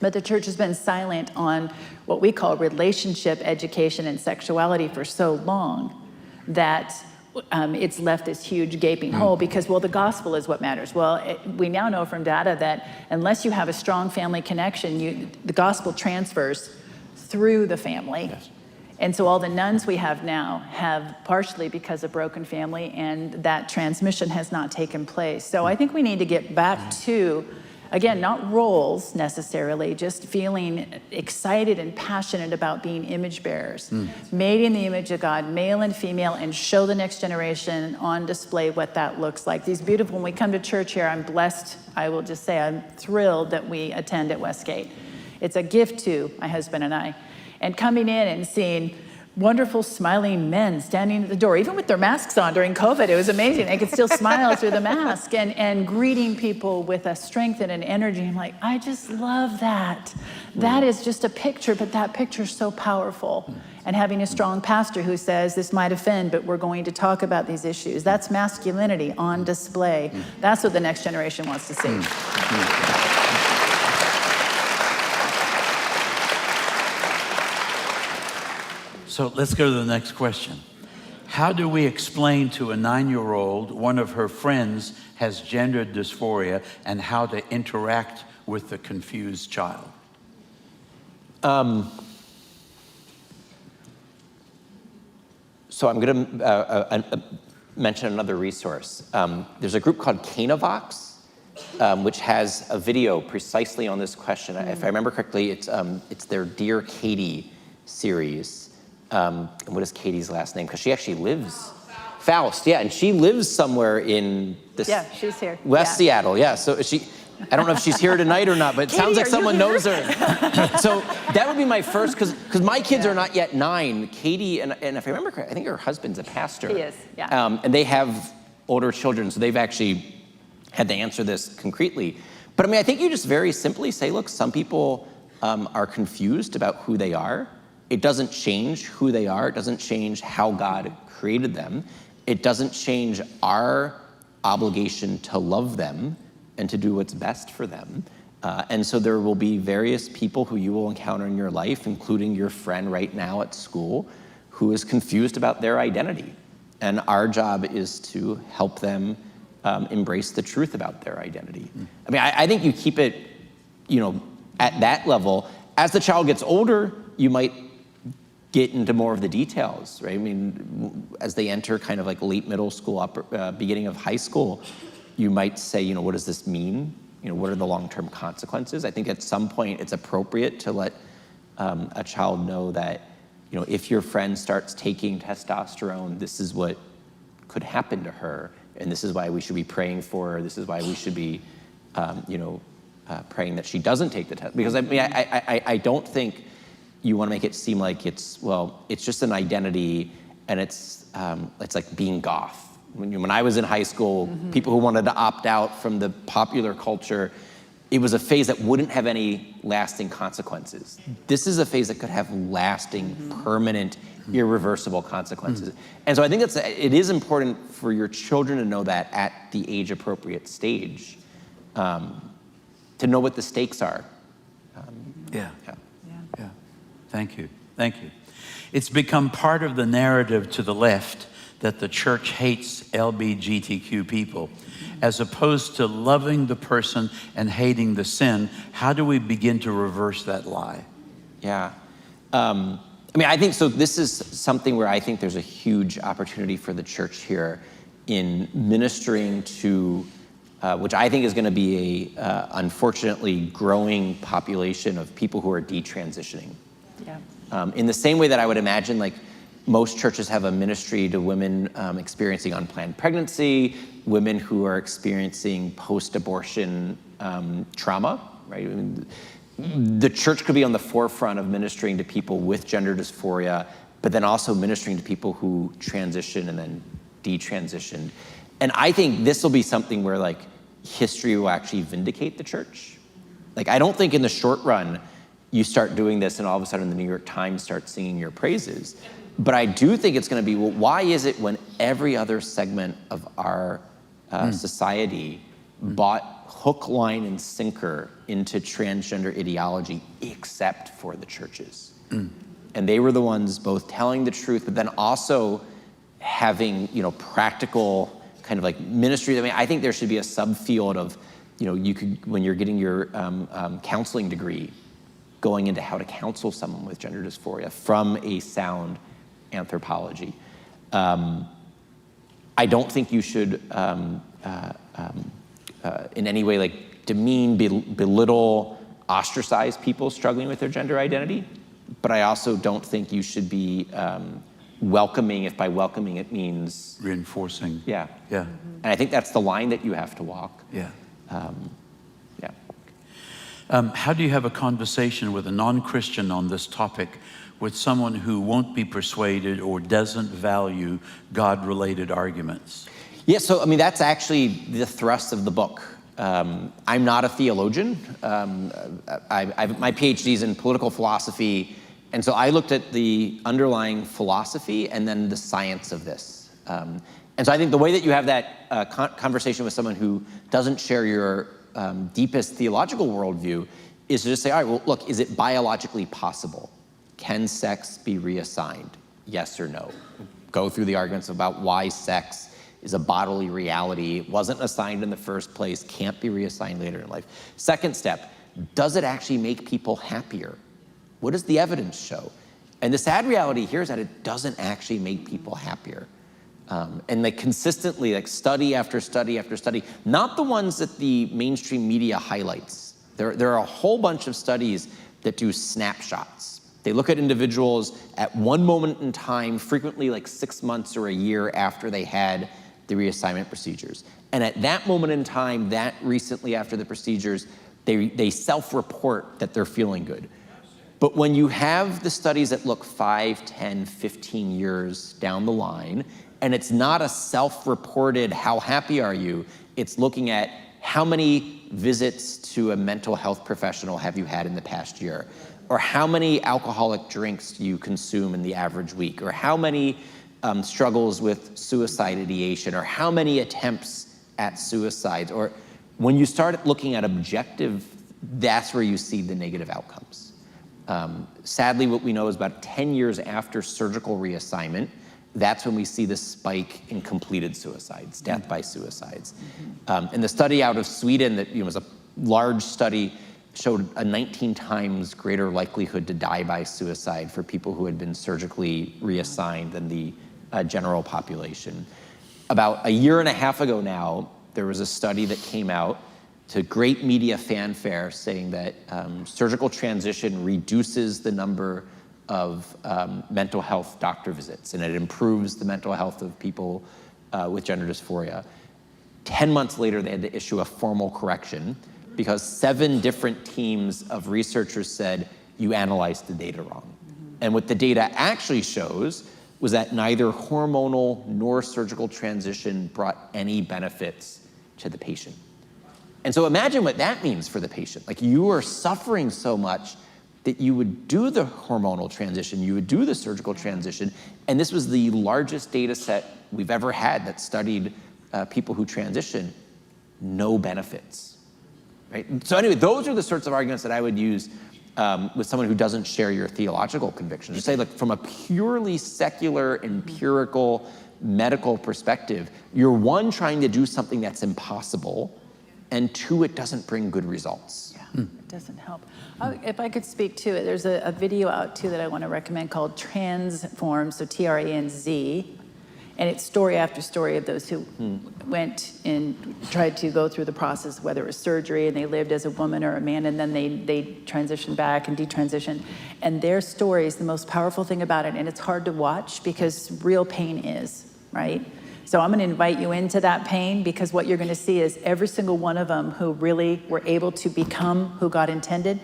But the church has been silent on what we call relationship education and sexuality for so long that it's left this huge gaping hole because, well, the gospel is what matters. Well, we now know from data that unless you have a strong family connection, the gospel transfers through the family. Yes. And so all the nuns we have now have partially because of broken family, and that transmission has not taken place. So I think we need to get back to, again, not roles necessarily, just feeling excited and passionate about being image bearers, made in the image of God, male and female, and show the next generation on display what that looks like. These beautiful, when we come to church here, I'm blessed, I will just say I'm thrilled that we attend at Westgate. It's a gift to my husband and I. And coming in and seeing wonderful smiling men standing at the door, even with their masks on during COVID, it was amazing. They could still smile through the mask and greeting people with a strength and an energy. I'm like, I just love that. That is just a picture, but that picture is so powerful. And having a strong pastor who says, this might offend, but we're going to talk about these issues. That's masculinity on display. That's what the next generation wants to see. So let's go to the next question. How do we explain to a 9-year-old one of her friends has gender dysphoria and how to interact with the confused child? So I'm going to mention another resource. There's a group called Canavox, which has a video precisely on this question. If I remember correctly, it's their Dear Katie series. What is Katie's last name? Because she actually lives... Faust, yeah, and she lives somewhere in this... Yeah, she's here. West Seattle, yeah. So I don't know if she's here tonight or not, but it Katie, sounds like someone knows her. So that would be my first, because my kids are not yet 9. Katie, and if I remember correctly, I think her husband's a pastor. He is, yeah. And they have older children, so they've actually had to answer this concretely. But I mean, I think you just very simply say, look, some people are confused about who they are. It doesn't change who they are. It doesn't change how God created them. It doesn't change our obligation to love them and to do what's best for them. And so there will be various people who you will encounter in your life, including your friend right now at school, who is confused about their identity. And our job is to help them embrace the truth about their identity. I mean, I think you keep it, at that level. As the child gets older, you might get into more of the details, right? I mean, as they enter kind of like late middle school, beginning of high school, you might say, what does this mean? What are the long-term consequences? I think at some point it's appropriate to let a child know that, if your friend starts taking testosterone, this is what could happen to her, and this is why we should be praying for her. This is why we should be, praying that she doesn't take the test. Because I mean, I don't think you want to make it seem like it's just an identity, and it's like being goth. When I was in high school, people who wanted to opt out from the popular culture, it was a phase that wouldn't have any lasting consequences. This is a phase that could have lasting, permanent, irreversible consequences. And so I think it is important for your children to know that at the age-appropriate stage, to know what the stakes are. Yeah. Thank you. It's become part of the narrative to the left that the church hates LGBTQ people, as opposed to loving the person and hating the sin. How do we begin to reverse that lie? Yeah. I mean, I think, so this is something where I think there's a huge opportunity for the church here in ministering to, which I think is going to be a, unfortunately, growing population of people who are detransitioning. Yeah. In the same way that I would imagine, like, most churches have a ministry to women experiencing unplanned pregnancy, women who are experiencing post-abortion trauma, right? I mean, the church could be on the forefront of ministering to people with gender dysphoria, but then also ministering to people who transition and then detransitioned. And I think this will be something where, like, history will actually vindicate the church. Like, I don't think in the short run you start doing this and all of a sudden the New York Times starts singing your praises. But I do think it's going to be, well, why is it when every other segment of our society bought hook, line, and sinker into transgender ideology except for the churches? And they were the ones both telling the truth, but then also having, you know, practical kind of like ministry. I mean, I think there should be a subfield of, you know, you could, when you're getting your counseling degree, going into how to counsel someone with gender dysphoria from a sound anthropology. I don't think you should in any way, like, demean, belittle, ostracize people struggling with their gender identity. But I also don't think you should be welcoming, if by welcoming it means Reinforcing. Yeah. Yeah. And I think that's the line that you have to walk. Yeah. Yeah. How do you have a conversation with a non-Christian on this topic with someone who won't be persuaded or doesn't value God-related arguments? Yeah, so I mean, that's actually the thrust of the book. I'm not a theologian. My PhD is in political philosophy, and so I looked at the underlying philosophy and then the science of this. And so I think the way that you have that conversation with someone who doesn't share your deepest theological worldview is to just say, all right, well, look, is it biologically possible? Can sex be reassigned? Yes or no? Go through the arguments about why sex is a bodily reality, wasn't assigned in the first place, can't be reassigned later in life. Second step, does it actually make people happier? What does the evidence show? And the sad reality here is that it doesn't actually make people happier. And like consistently, like study after study after study, not the ones that the mainstream media highlights. There are a whole bunch of studies that do snapshots. They look at individuals at one moment in time, frequently like 6 months or a year after they had the reassignment procedures. And at that moment in time, that recently after the procedures, they self-report that they're feeling good. But when you have the studies that look 5, 10, 15 years down the line, and it's not a self-reported, how happy are you? It's looking at how many visits to a mental health professional have you had in the past year? Or how many alcoholic drinks do you consume in the average week? Or how many struggles with suicide ideation? Or how many attempts at suicide? Or when you start looking at objective, that's where you see the negative outcomes. Sadly, what we know is about 10 years after surgical reassignment, that's when we see the spike in completed suicides, death by suicides. And the study out of Sweden that was a large study showed a 19 times greater likelihood to die by suicide for people who had been surgically reassigned than the general population. About a year and a half ago now, there was a study that came out to great media fanfare saying that surgical transition reduces the number of mental health doctor visits, and it improves the mental health of people with gender dysphoria. 10 months later, they had to issue a formal correction because 7 different teams of researchers said, you analyzed the data wrong. And what the data actually shows was that neither hormonal nor surgical transition brought any benefits to the patient. And so imagine what that means for the patient. Like, you are suffering so much that you would do the hormonal transition, you would do the surgical transition, and this was the largest data set we've ever had that studied people who transition, no benefits, right? So anyway, those are the sorts of arguments that I would use with someone who doesn't share your theological convictions. Just say, like, from a purely secular, empirical, medical perspective, you're one, trying to do something that's impossible, and two, it doesn't bring good results. Yeah, it doesn't help. If I could speak to it, there's a video out too that I want to recommend called Transform, so T-R-A-N-Z, and it's story after story of those who went and tried to go through the process, whether it was surgery and they lived as a woman or a man, and then they transitioned back and detransitioned. And their story is the most powerful thing about it, and it's hard to watch because real pain is, right? So I'm going to invite you into that pain, because what you're going to see is every single one of them who really were able to become who God intended,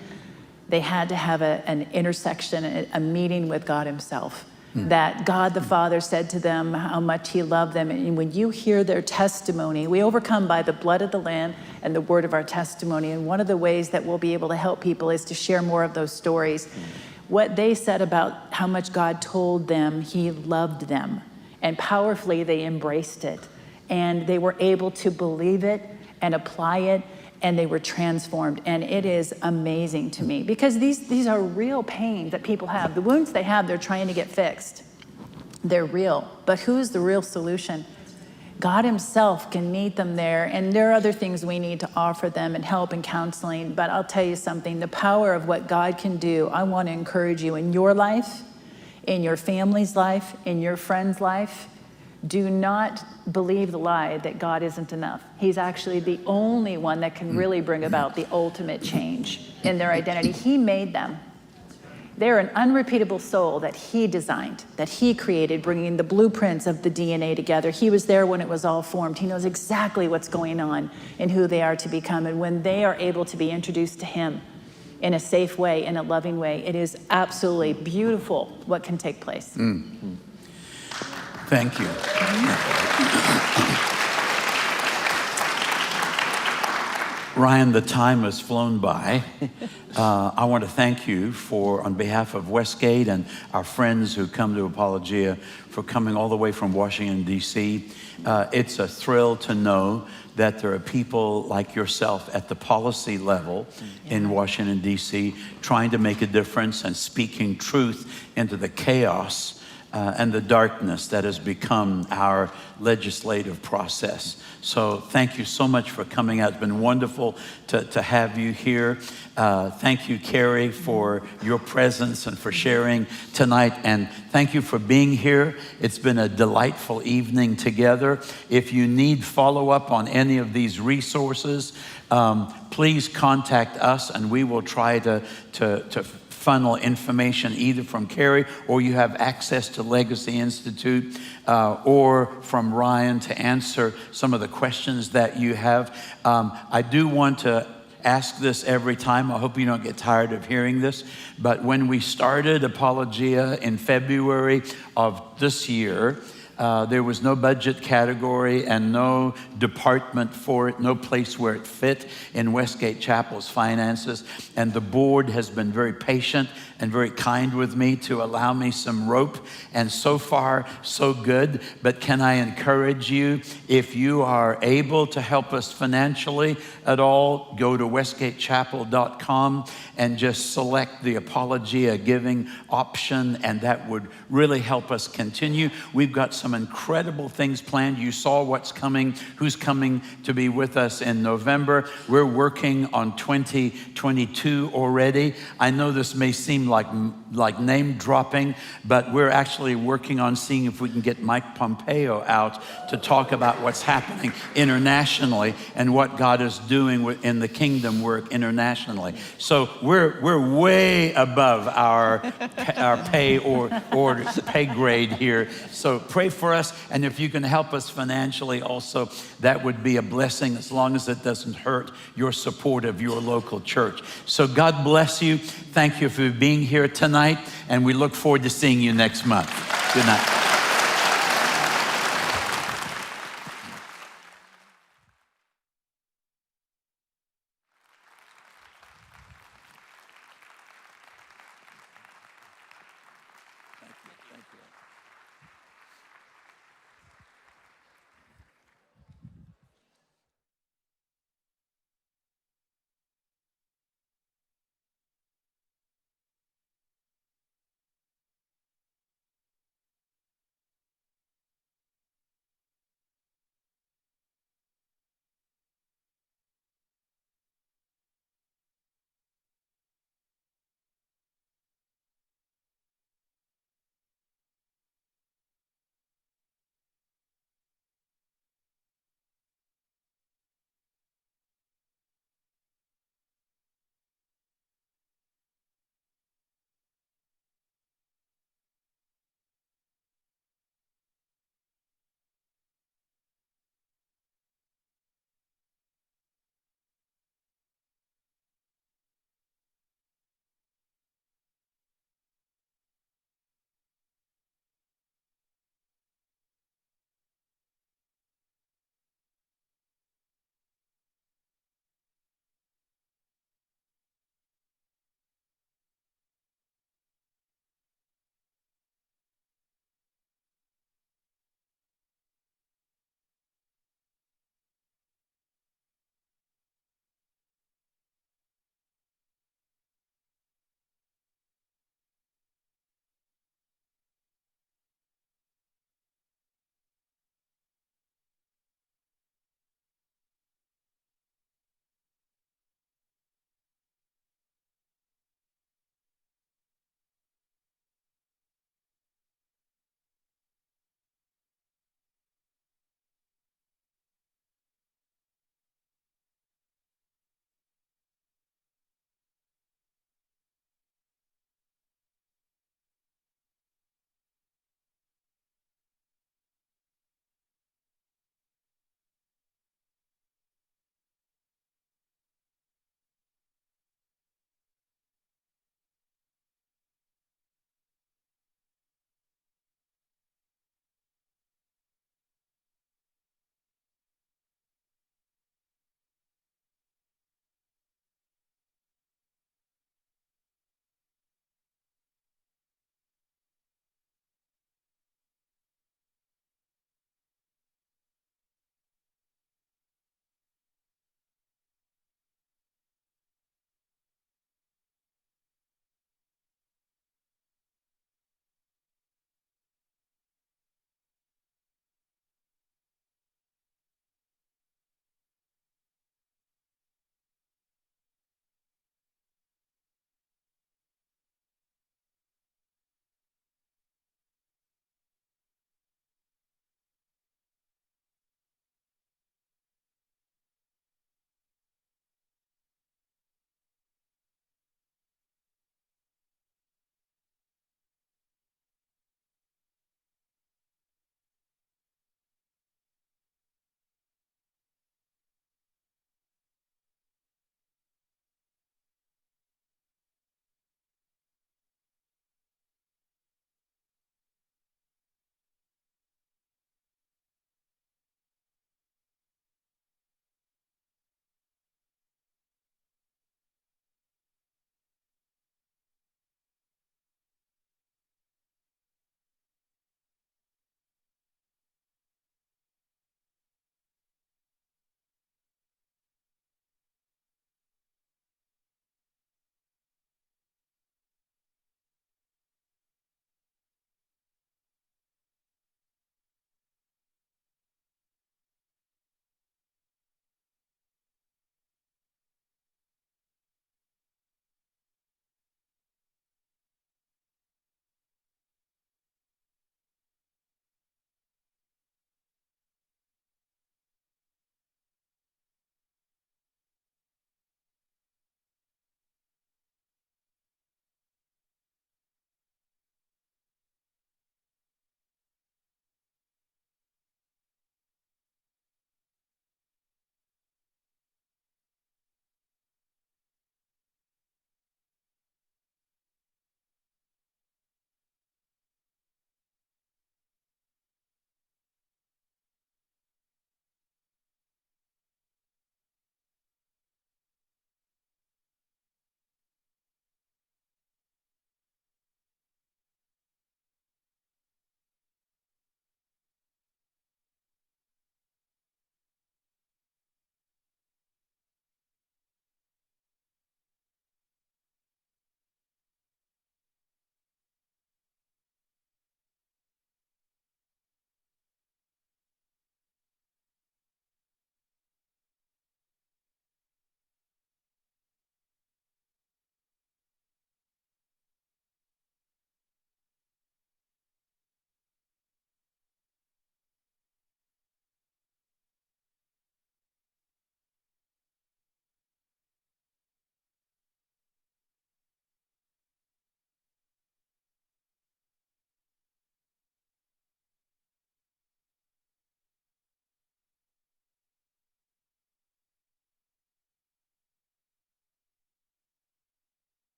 they had to have an intersection, a meeting with God himself. That God the Father said to them how much he loved them. And when you hear their testimony, we overcome by the blood of the Lamb and the word of our testimony. And one of the ways that we'll be able to help people is to share more of those stories. What they said about how much God told them he loved them. And powerfully they embraced it. And they were able to believe it and apply it. And they were transformed. And it is amazing to me, because these are real pains that people have. The wounds they have, they're trying to get fixed. They're real. But who's the real solution? God himself can meet them there. And there are other things we need to offer them, and help and counseling. But I'll tell you something, the power of what God can do, I want to encourage you in your life, in your family's life, in your friend's life. Do not believe the lie that God isn't enough. He's actually the only one that can really bring about the ultimate change in their identity. He made them. They're an unrepeatable soul that he designed, that he created, bringing the blueprints of the DNA together. He was there when it was all formed. He knows exactly what's going on and who they are to become. And when they are able to be introduced to him in a safe way, in a loving way, it is absolutely beautiful what can take place. Thank you. Ryan, the time has flown by. I want to thank you on behalf of Westgate and our friends who come to Apologia, for coming all the way from Washington, D.C. It's a thrill to know that there are people like yourself at the policy level in Washington, D.C., trying to make a difference and speaking truth into the chaos and the darkness that has become our legislative process. So thank you so much for coming out. It's been wonderful to have you here. Thank you, Carrie, for your presence and for sharing tonight. And thank you for being here. It's been a delightful evening together. If you need follow-up on any of these resources, please contact us, and we will try to funnel information either from Carrie, or you have access to Legacy Institute, or from Ryan to answer some of the questions that you have. I do want to ask this every time. I hope you don't get tired of hearing this. But when we started Apologia in February of this year, there was no budget category and no department for it, no place where it fit in Westgate Chapel's finances. And the board has been very patient and very kind with me to allow me some rope. And so far, so good. But can I encourage you, if you are able to help us financially at all, go to westgatechapel.com and just select the Apologia giving option, and that would really help us continue. We've got some incredible things planned. You saw what's coming, who's coming to be with us in November. We're working on 2022 already. I know this may seem like name dropping, but we're actually working on seeing if we can get Mike Pompeo out to talk about what's happening internationally and what God is doing in the kingdom work internationally. So we're way above our pay or pay grade here. So pray for us, and if you can help us financially also, that would be a blessing, as long as it doesn't hurt your support of your local church. So God bless you. Thank you for being here tonight, and we look forward to seeing you next month. Good night.